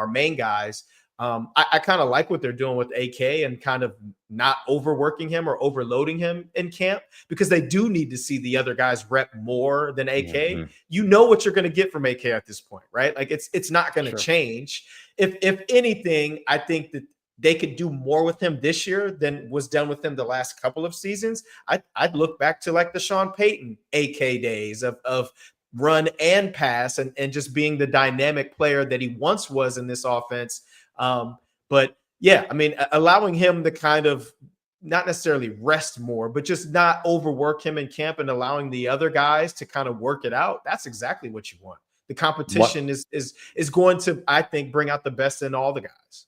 main guys. I kind of like what they're doing with AK and kind of not overworking him or overloading him in camp, because they do need to see the other guys rep more than AK. You know what you're going to get from AK at this point, right? Like it's not going to change. If anything, I think that they could do more with him this year than was done with him the last couple of seasons. I'd look back to like the Sean Payton AK days of run and pass and just being the dynamic player that he once was in this offense. But yeah, I mean, allowing him to kind of not necessarily rest more, but just not overwork him in camp and allowing the other guys to kind of work it out. That's exactly what you want. The competition is going to, I think, bring out the best in all the guys.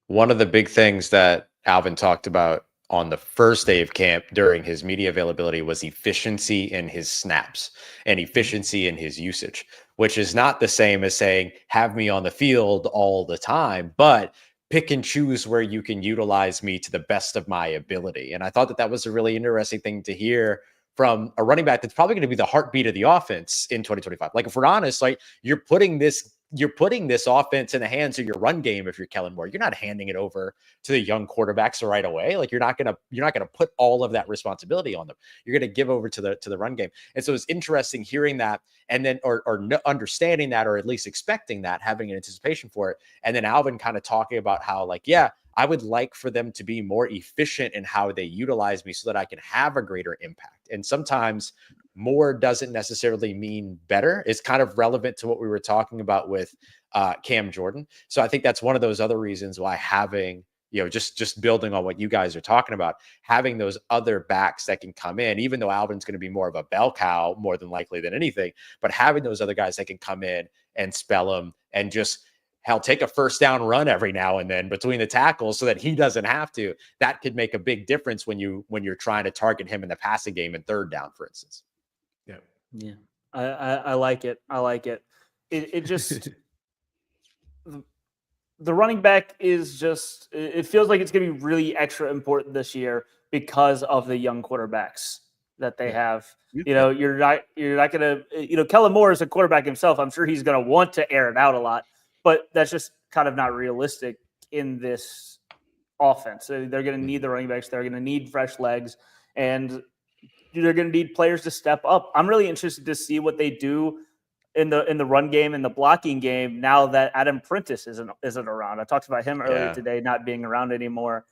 One of the big things that Alvin talked about on the first day of camp during his media availability was efficiency in his snaps and efficiency in his usage, which is not the same as saying, have me on the field all the time, but pick and choose where you can utilize me to the best of my ability. And I thought that was a really interesting thing to hear from a running back that's probably going to be the heartbeat of the offense in 2025. Like, if we're honest, like, you're putting this offense in the hands of your run game. If you're Kellen Moore, you're not handing it over to the young quarterbacks right away. Like, you're not going to put all of that responsibility on them. You're going to give over to the run game. And so it's interesting hearing that, and then, or understanding that, or at least expecting that, having an anticipation for it. And then Alvin kind of talking about how, like, yeah, I would like for them to be more efficient in how they utilize me so that I can have a greater impact. And sometimes more doesn't necessarily mean better. It's kind of relevant to what we were talking about with Cam Jordan. So I think that's one of those other reasons why having, just building on what you guys are talking about, having those other backs that can come in, even though Alvin's going to be more of a bell cow more than likely than anything, but having those other guys that can come in and spell them and just take a first down run every now and then between the tackles so that he doesn't have to. That could make a big difference when you're trying to target him in the passing game in third down, for instance. Yeah. I like it. I like it. It just the running back is just, it feels like it's going to be really extra important this year because of the young quarterbacks that they have. You're not going to, Kellen Moore is a quarterback himself. I'm sure he's going to want to air it out a lot, but that's just kind of not realistic in this offense. So they're going to need the running backs. They're going to need fresh legs, and they're going to need players to step up. I'm really interested to see what they do in the run game and the blocking game now that Adam Prentice isn't around. I talked about him earlier today not being around anymore,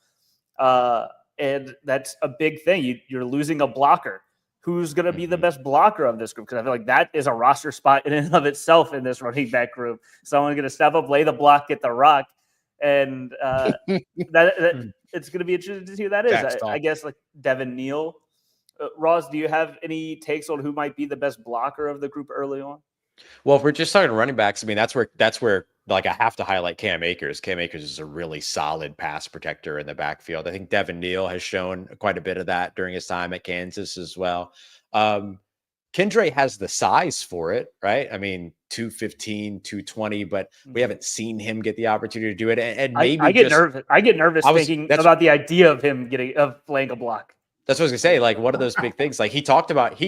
and that's a big thing. You're losing a blocker. Who's going to be the best blocker of this group? Because I feel like that is a roster spot in and of itself in this running back group. Someone's going to step up, lay the block, get the rock, and that it's going to be interesting to see who that is. I guess like Devin Neal. Ross, do you have any takes on who might be the best blocker of the group early on? Well, if we're just talking running backs, I mean, that's where like I have to highlight Cam Akers. Cam Akers is a really solid pass protector in the backfield. I think Devin Neal has shown quite a bit of that during his time at Kansas as well. Kendre has the size for it, right? I mean, 215, 220, but we haven't seen him get the opportunity to do it. And maybe I get nervous thinking about the idea of him playing a block. That's what I was gonna say. Like, one of those big things. Like, he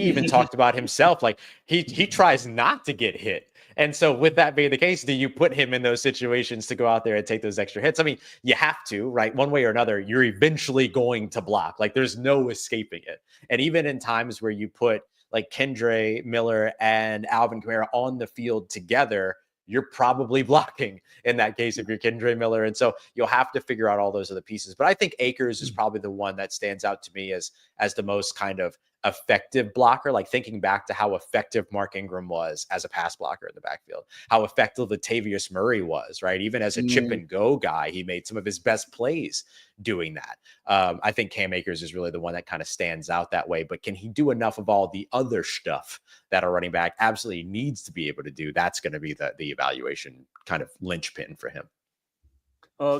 even talked about himself. Like, he tries not to get hit. And so with that being the case, do you put him in those situations to go out there and take those extra hits? I mean, you have to, right? One way or another, you're eventually going to block. Like there's no escaping it. And even in times where you put like Kendre Miller and Alvin Kamara on the field together, you're probably blocking in that case if you're Kendre Miller. And so you'll have to figure out all those other pieces. But I think Akers is probably the one that stands out to me as the most kind of effective blocker, like thinking back to how effective Mark Ingram was as a pass blocker in the backfield, how effective Latavius Murray was, right? Even as a chip and go guy, he made some of his best plays doing that. I think Cam Akers is really the one that kind of stands out that way, but can he do enough of all the other stuff that a running back absolutely needs to be able to do? That's going to be the evaluation kind of linchpin for him.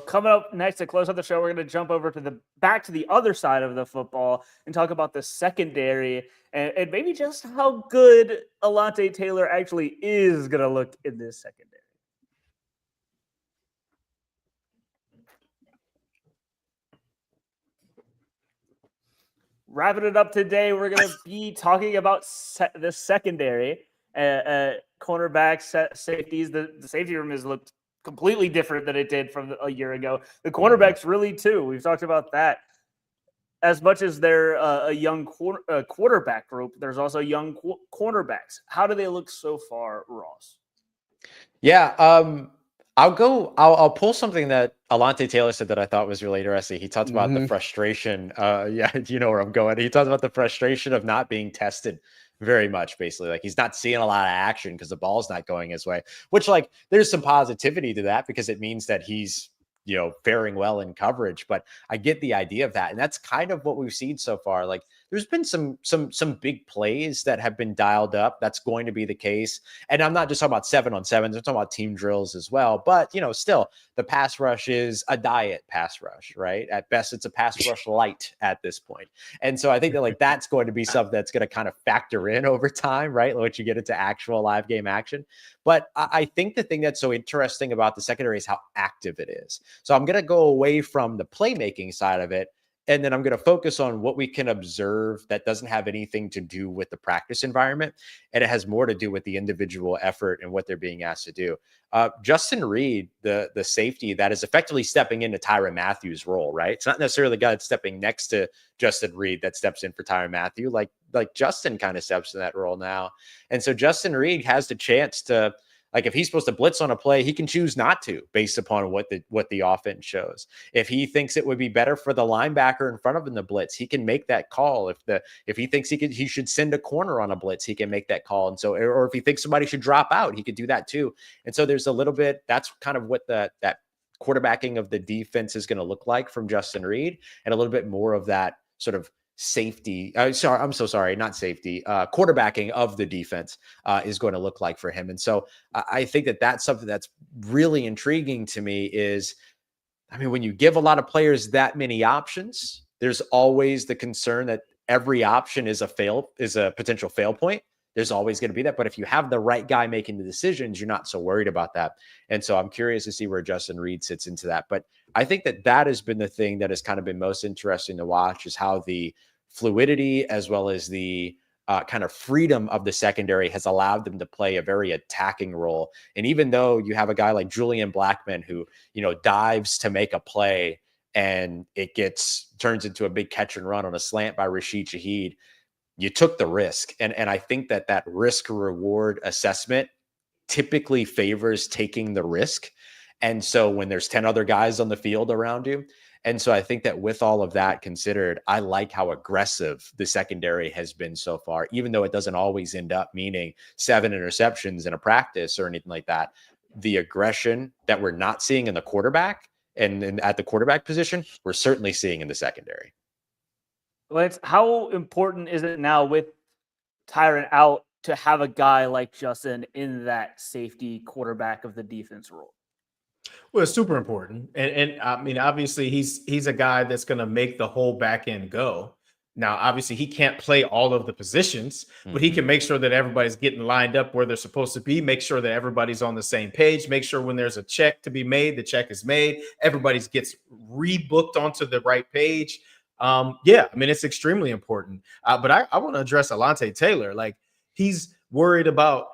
Coming up next to close out the show, we're going to jump over to back to the other side of the football and talk about the secondary and maybe just how good Alontae Taylor actually is going to look in this secondary. Wrapping it up today, we're going to be talking about the secondary, cornerbacks, safeties. The safety room has looked completely different than it did from a year ago. The cornerbacks really too. We've talked about that. As much as they're a young quarterback group, there's also young cornerbacks. How do they look so far, Ross? Yeah, I'll pull something that Alontae Taylor said that I thought was really interesting. He talked about the frustration. Yeah, you know where I'm going. He talked about the frustration of not being tested very much, basically. Like he's not seeing a lot of action because the ball's not going his way, which like there's some positivity to that because it means that he's, you know, faring well in coverage. But I get the idea of that. And that's kind of what we've seen so far. Like there's been some big plays that have been dialed up. That's going to be the case. And I'm not just talking about 7-on-7s. I'm talking about team drills as well. But, you know, still the pass rush is a diet pass rush, right? At best, it's a pass rush light at this point. And so I think that like that's going to be something that's going to kind of factor in over time, right? Once you get into actual live game action. But I think the thing that's so interesting about the secondary is how active it is. So I'm going to go away from the playmaking side of it. And then I'm going to focus on what we can observe that doesn't have anything to do with the practice environment. And it has more to do with the individual effort and what they're being asked to do. Justin Reed, the safety that is effectively stepping into Tyrann Mathieu's role, right? It's not necessarily the guy that's stepping next to Justin Reed that steps in for Tyrann Mathieu. Like Justin kind of steps in that role now. And so Justin Reed has the chance to, like if he's supposed to blitz on a play, he can choose not to based upon what the offense shows. If he thinks it would be better for the linebacker in front of him to blitz, he can make that call. If he thinks he should send a corner on a blitz, he can make that call. And so, or if he thinks somebody should drop out, he could do that too. And so there's a little bit, that's kind of what that quarterbacking of the defense is going to look like from Justin Reed, and a little bit more of that sort of safety. Quarterbacking of the defense is going to look like for him. And so I think that that's something that's really intriguing to me is, I mean, when you give a lot of players that many options, there's always the concern that every option is a potential fail point. There's always going to be that. But if you have the right guy making the decisions, you're not so worried about that. And so I'm curious to see where Justin Reed sits into that. But I think that has been the thing that has kind of been most interesting to watch, is how the fluidity as well as the kind of freedom of the secondary has allowed them to play a very attacking role. And even though you have a guy like Julian Blackmon who, you know, dives to make a play and it turns into a big catch and run on a slant by Rashid Shaheed, you took the risk. And I think that risk reward assessment typically favors taking the risk. And so when there's 10 other guys on the field around you. And so I think that with all of that considered, I like how aggressive the secondary has been so far, even though it doesn't always end up meaning 7 interceptions in a practice or anything like that. The aggression that we're not seeing in the quarterback and at the quarterback position, we're certainly seeing in the secondary. Lance, how important is it now with Tyrann out to have a guy like Justin in that safety quarterback of the defense role? Well, it's super important. And I mean, obviously he's a guy that's going to make the whole back end go. Now, obviously he can't play all of the positions, but he can make sure that everybody's getting lined up where they're supposed to be, make sure that everybody's on the same page, make sure when there's a check to be made, the check is made, everybody gets rebooked onto the right page. Yeah, I mean, it's extremely important. But I want to address Alontae Taylor. Like, he's worried about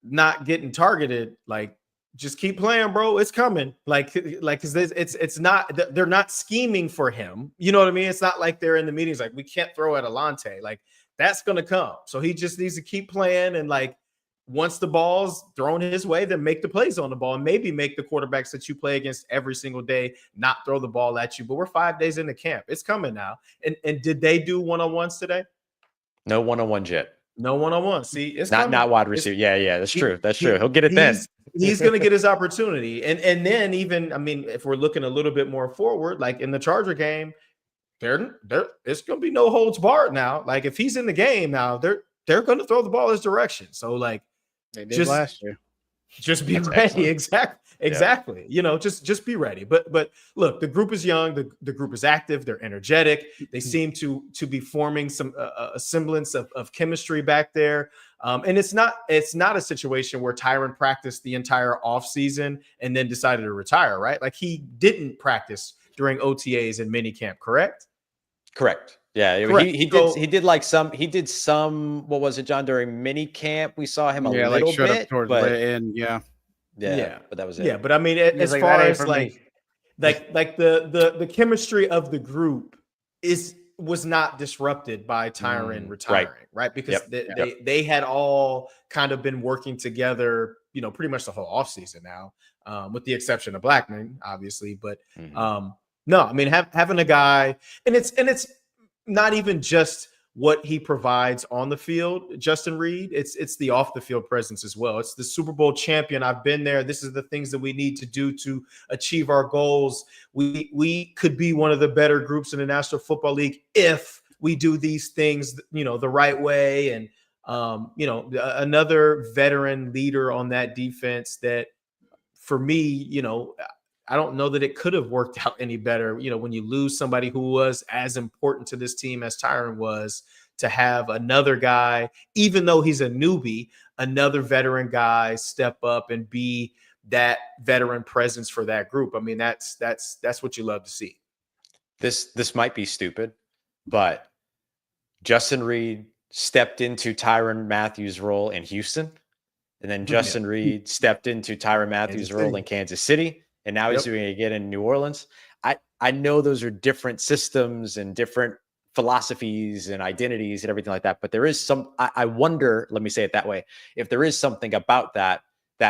not getting targeted, like just keep playing, bro. It's coming. Because it's not, they're not scheming for him. You know what I mean? It's not like they're in the meetings like we can't throw at Alante. Like that's gonna come. So he just needs to keep playing, and like once the ball's thrown his way, then make the plays on the ball and maybe make the quarterbacks that you play against every single day not throw the ball at you. But we're 5 days into camp. It's coming now. And did they do one-on-ones today? No one-on-one yet. No one-on-one. See, it's not wide receiver. Yeah, that's true. That's true. He'll get it then. He's going to get his opportunity. And then even, I mean, if we're looking a little bit more forward, like in the Charger game, it's going to be no holds barred now. Like if he's in the game now, they're going to throw the ball his direction. So like they did last year. Just be ready. Exactly. Yeah. You know, just be ready. But look, the group is young. The group is active. They're energetic. They seem to be forming some a semblance of chemistry back there. And it's not a situation where Tyron practiced the entire offseason and then decided to retire, right? Like he didn't practice during OTAs and minicamp, correct? Correct. Yeah, correct. He did some. What was it, John? During mini camp, we saw him a little like shut bit, up towards but the end. Yeah, but that was it. Yeah, but I mean, as like, far that ain't as for like the chemistry of the group was not disrupted by Tyron retiring, right? Because they had all kind of been working together, you know, pretty much the whole offseason now, with the exception of Blackman, obviously. But no, I mean, having a guy, and it's not even just what he provides on the field, Justin Reed. It's the off the field presence as well. It's the Super Bowl champion. I've been there. This is the things that we need to do to achieve our goals. We could be one of the better groups in the National Football League if we do these things, you know, the right way. And you know, another veteran leader on that defense that, for me, you know, I don't know that it could have worked out any better. You know, when you lose somebody who was as important to this team as Tyron was, to have another guy, even though he's a newbie, another veteran guy step up and be that veteran presence for that group. I mean, that's what you love to see. This might be stupid, but Justin Reed stepped into Tyrann Mathieu's role in Houston, and then Justin Reed stepped into Tyrann Mathieu's role in Kansas City. And now he's doing it again in New Orleans. I know those are different systems and different philosophies and identities and everything like that. But there is I wonder, let me say it that way, if there is something about that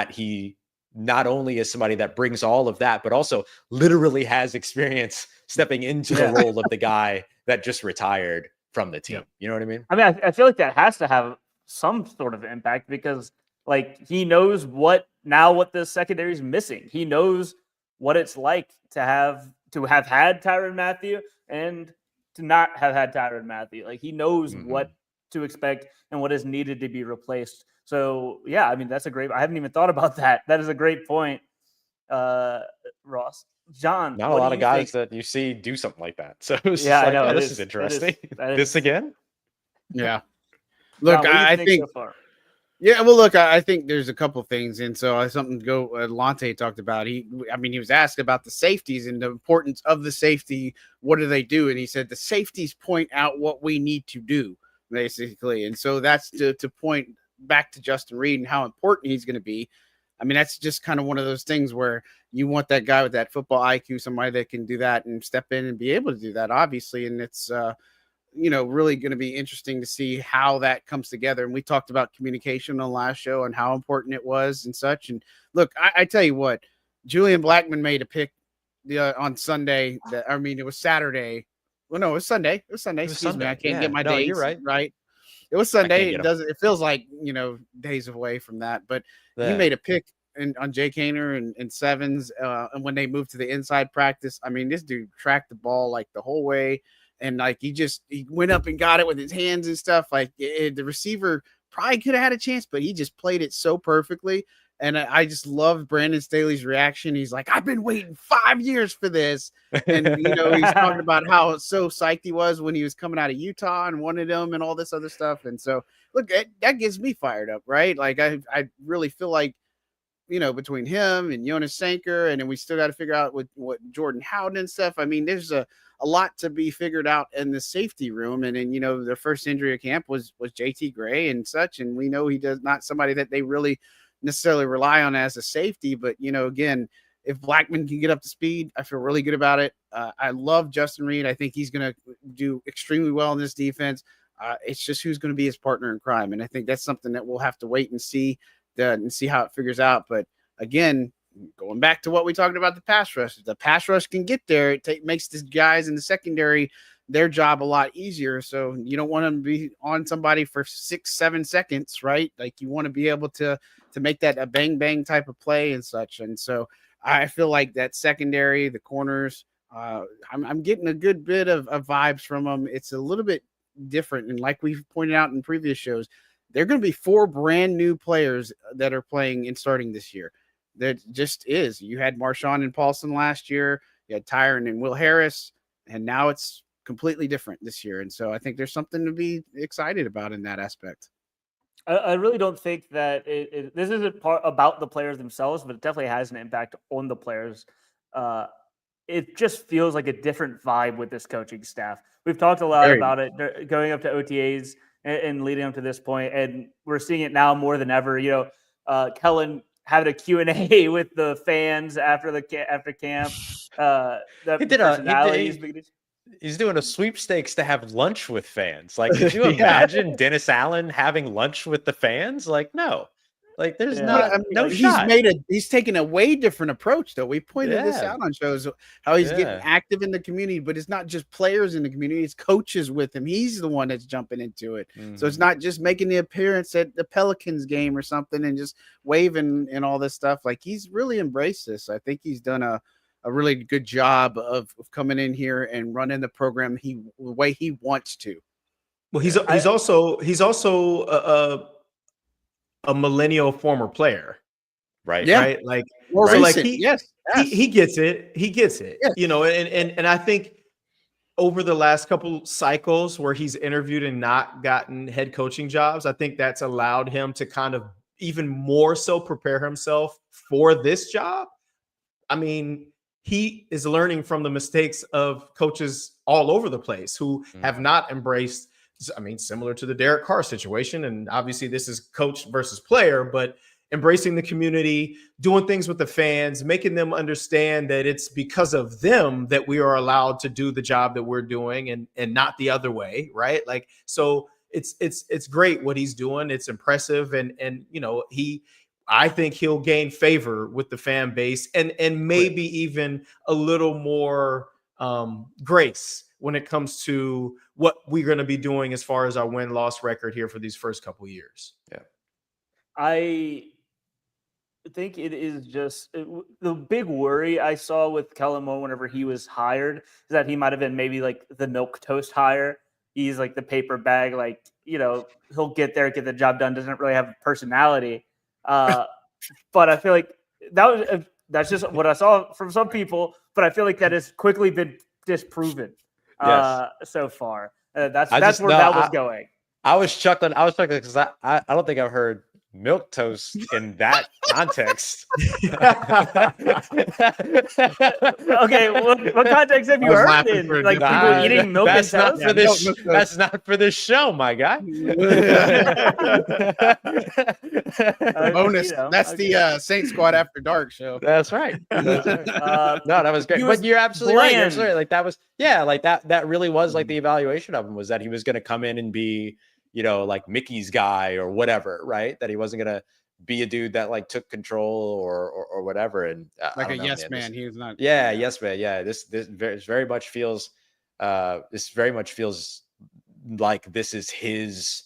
he not only is somebody that brings all of that, but also literally has experience stepping into the role of the guy that just retired from the team. You know what I mean? I mean, I feel like that has to have some sort of impact, because like he knows what the secondary is missing. He knows what it's like to have had Tyrann Mathieu and to not have had Tyrann Mathieu. Like he knows what to expect and what is needed to be replaced. So yeah, I mean, I haven't even thought about that. That is a great point, Ross. John, not a lot of guys that you see do something like that. So it's I know. this is interesting. This again? Yeah. Look, John, I think. So yeah, well, look, I think there's a couple things, and so something to go. Lante talked about. He was asked about the safeties and the importance of the safety. What do they do? And he said the safeties point out what we need to do, basically. And so that's to point back to Justin Reed and how important he's going to be. I mean, that's just kind of one of those things where you want that guy with that football IQ, somebody that can do that and step in and be able to do that, obviously. And it's really going to be interesting to see how that comes together. And we talked about communication on the last show and how important it was and such. And look, I tell you what, Julian Blackman made a pick on Sunday. It was Saturday. Well, no, it was Sunday. It was Sunday. Excuse me. I can't get my days you're right. Right. It was Sunday. It feels like, days away from that, but he made a pick on Jay Kaner and Sevens. And when they moved to the inside practice, I mean, this dude tracked the ball like the whole way. And like he went up and got it with his hands and stuff. Like the receiver probably could have had a chance, but he just played it so perfectly. And I just love Brandon Staley's reaction. He's like, I've been waiting 5 years for this. And, he's talking about how so psyched he was when he was coming out of Utah and wanted him and all this other stuff. And so, look, that gets me fired up, right? Like, I really feel like, between him and Jonas Sanker, and then we still got to figure out what Jordan Howden and stuff. I mean, there's a lot to be figured out in the safety room. And then, the first injury at camp was JT Gray and such. And we know he does not somebody that they really necessarily rely on as a safety, but again, if Blackman can get up to speed, I feel really good about it. I love Justin Reed. I think he's going to do extremely well in this defense. It's just who's going to be his partner in crime, and I think that's something that we'll have to wait and see how it figures out. But again, going back to what we talked about the pass rush, if the pass rush can get there, it makes the guys in the secondary their job a lot easier. So you don't want to be on somebody for 6-7 seconds, right? Like you want to be able to make that a bang bang type of play and such. And so I feel like that secondary, the corners, I'm getting a good bit of vibes from them. It's a little bit different. And like we've pointed out in previous shows, they're going to be 4 brand new players that are playing and starting this year. That just is. You had Marshawn and Paulson last year. You had Tyron and Will Harris. And now it's completely different this year. And so I think there's something to be excited about in that aspect. I really don't think that this isn't part about the players themselves, but it definitely has an impact on the players. It just feels like a different vibe with this coaching staff. We've talked a lot about it going up to OTAs and leading up to this point, and we're seeing it now more than ever. Kellen having a Q&A with the fans after camp. He's doing a sweepstakes to have lunch with fans. Like, could you imagine Dennis Allen having lunch with the fans? Like, no. Like, there's no shot. He's taken a way different approach, though. We pointed this out on shows, how he's getting active in the community, but it's not just players in the community, it's coaches with him. He's the one that's jumping into it. Mm-hmm. So it's not just making the appearance at the Pelicans game or something and just waving and all this stuff. Like, he's really embraced this. I think he's done a really good job of coming in here and running the program the way he wants to. Well, he's also a millennial former player, right? Yeah. Right. Like, he gets it. He gets it. Yes. And I think over the last couple cycles where he's interviewed and not gotten head coaching jobs, I think that's allowed him to kind of even more so prepare himself for this job. I mean, he is learning from the mistakes of coaches all over the place who have not embraced, similar to the Derek Carr situation. And obviously this is coach versus player, but embracing the community, doing things with the fans, making them understand that it's because of them that we are allowed to do the job that we're doing and not the other way. Right. Like, so it's great what he's doing. It's impressive. And I think he'll gain favor with the fan base and maybe even a little more grace when it comes to what we're going to be doing as far as our win-loss record here for these first couple of years. Yeah. I think it is just the big worry I saw with Kellen Moore whenever he was hired is that he might have been maybe like the milquetoast hire. He's like the paper bag, like, he'll get there, get the job done, doesn't really have a personality. But I feel like that's just what I saw from some people, but I feel like that has quickly been disproven so far. That's where that was going. I was chuckling because I don't think I've heard milk toast in that context. Okay, what context have you heard in? Like people eating milk and toast? That's not for this show, my guy. Bonus. That's the Saint Squad After Dark show. That's right. No, that was great. But you're absolutely right. You're absolutely right. Like that was, like that really was like the evaluation of him, was that he was going to come in and be, like Mickey's guy or whatever, right? That he wasn't going to be a dude that like took control or whatever. And like a yes man. He was not. Yeah. Yes, man. Yeah. This very much feels like this is his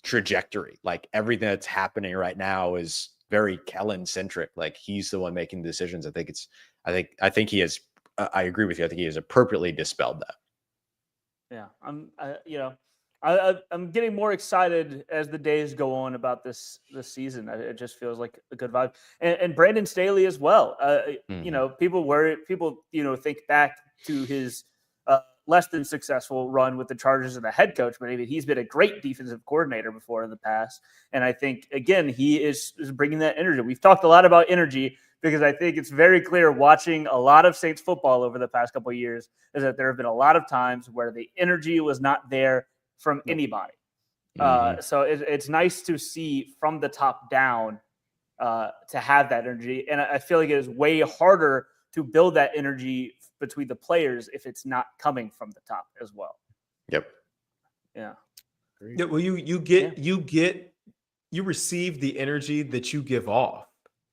trajectory. Like everything that's happening right now is very Kellen centric. Like he's the one making the decisions. I think he has, I agree with you. I think he has appropriately dispelled that. Yeah. I'm getting more excited as the days go on about this season. It just feels like a good vibe, and Brandon Staley as well. People think back to his less than successful run with the Chargers and the head coach, but he's been a great defensive coordinator before in the past, and I think again he is bringing that energy. We've talked a lot about energy because I think it's very clear watching a lot of Saints football over the past couple of years is that there have been a lot of times where the energy was not there from anybody. So it's nice to see from the top down to have that energy. And I feel like it is way harder to build that energy between the players if it's not coming from the top as well. Yep. Yeah. Yeah, well, you receive the energy that you give off.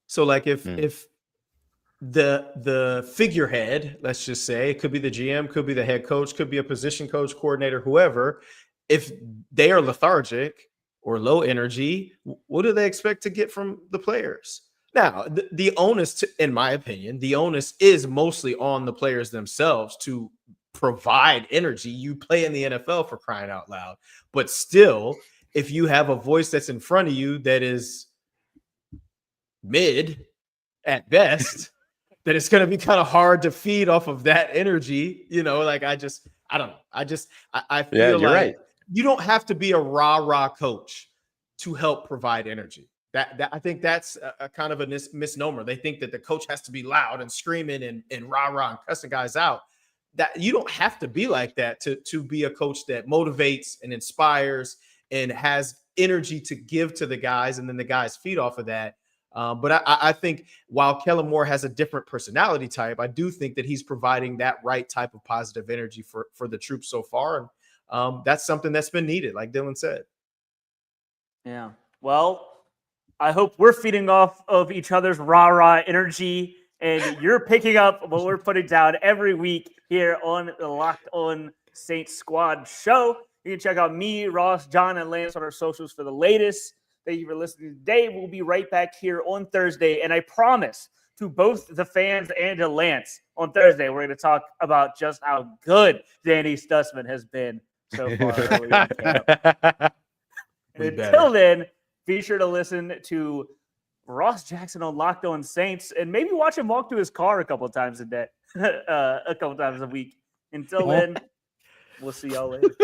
So like if the figurehead, let's just say, it could be the GM, could be the head coach, could be a position coach, coordinator, whoever, if they are lethargic or low energy, what do they expect to get from the players? Now, the onus, in my opinion, the onus is mostly on the players themselves to provide energy. You play in the NFL, for crying out loud. But still, if you have a voice that's in front of you that is mid at best, then it's going to be kind of hard to feed off of that energy. You know, like I don't know. I feel like right. You don't have to be a rah-rah coach to help provide energy. That I think that's a kind of a misnomer. They think that the coach has to be loud and screaming and rah-rah and cussing guys out. That you don't have to be like that to be a coach that motivates and inspires and has energy to give to the guys, and then the guys feed off of that. But I think while Kellen Moore has a different personality type, I do think that he's providing that right type of positive energy for the troops so far. And that's something that's been needed, like Dylan said. Yeah. Well, I hope we're feeding off of each other's rah-rah energy, and you're picking up what we're putting down every week here on the Locked On Saints Squad show. You can check out me, Ross, John, and Lance on our socials for the latest. Thank you for listening today. We'll be right back here on Thursday, and I promise to both the fans and to Lance, on Thursday, we're going to talk about just how good Danny Stutzman has been so far early in camp. And until then, be sure to listen to Ross Jackson on Locked On Saints and maybe watch him walk to his car a couple of times a day, a couple times a week. Until then, we'll see y'all later.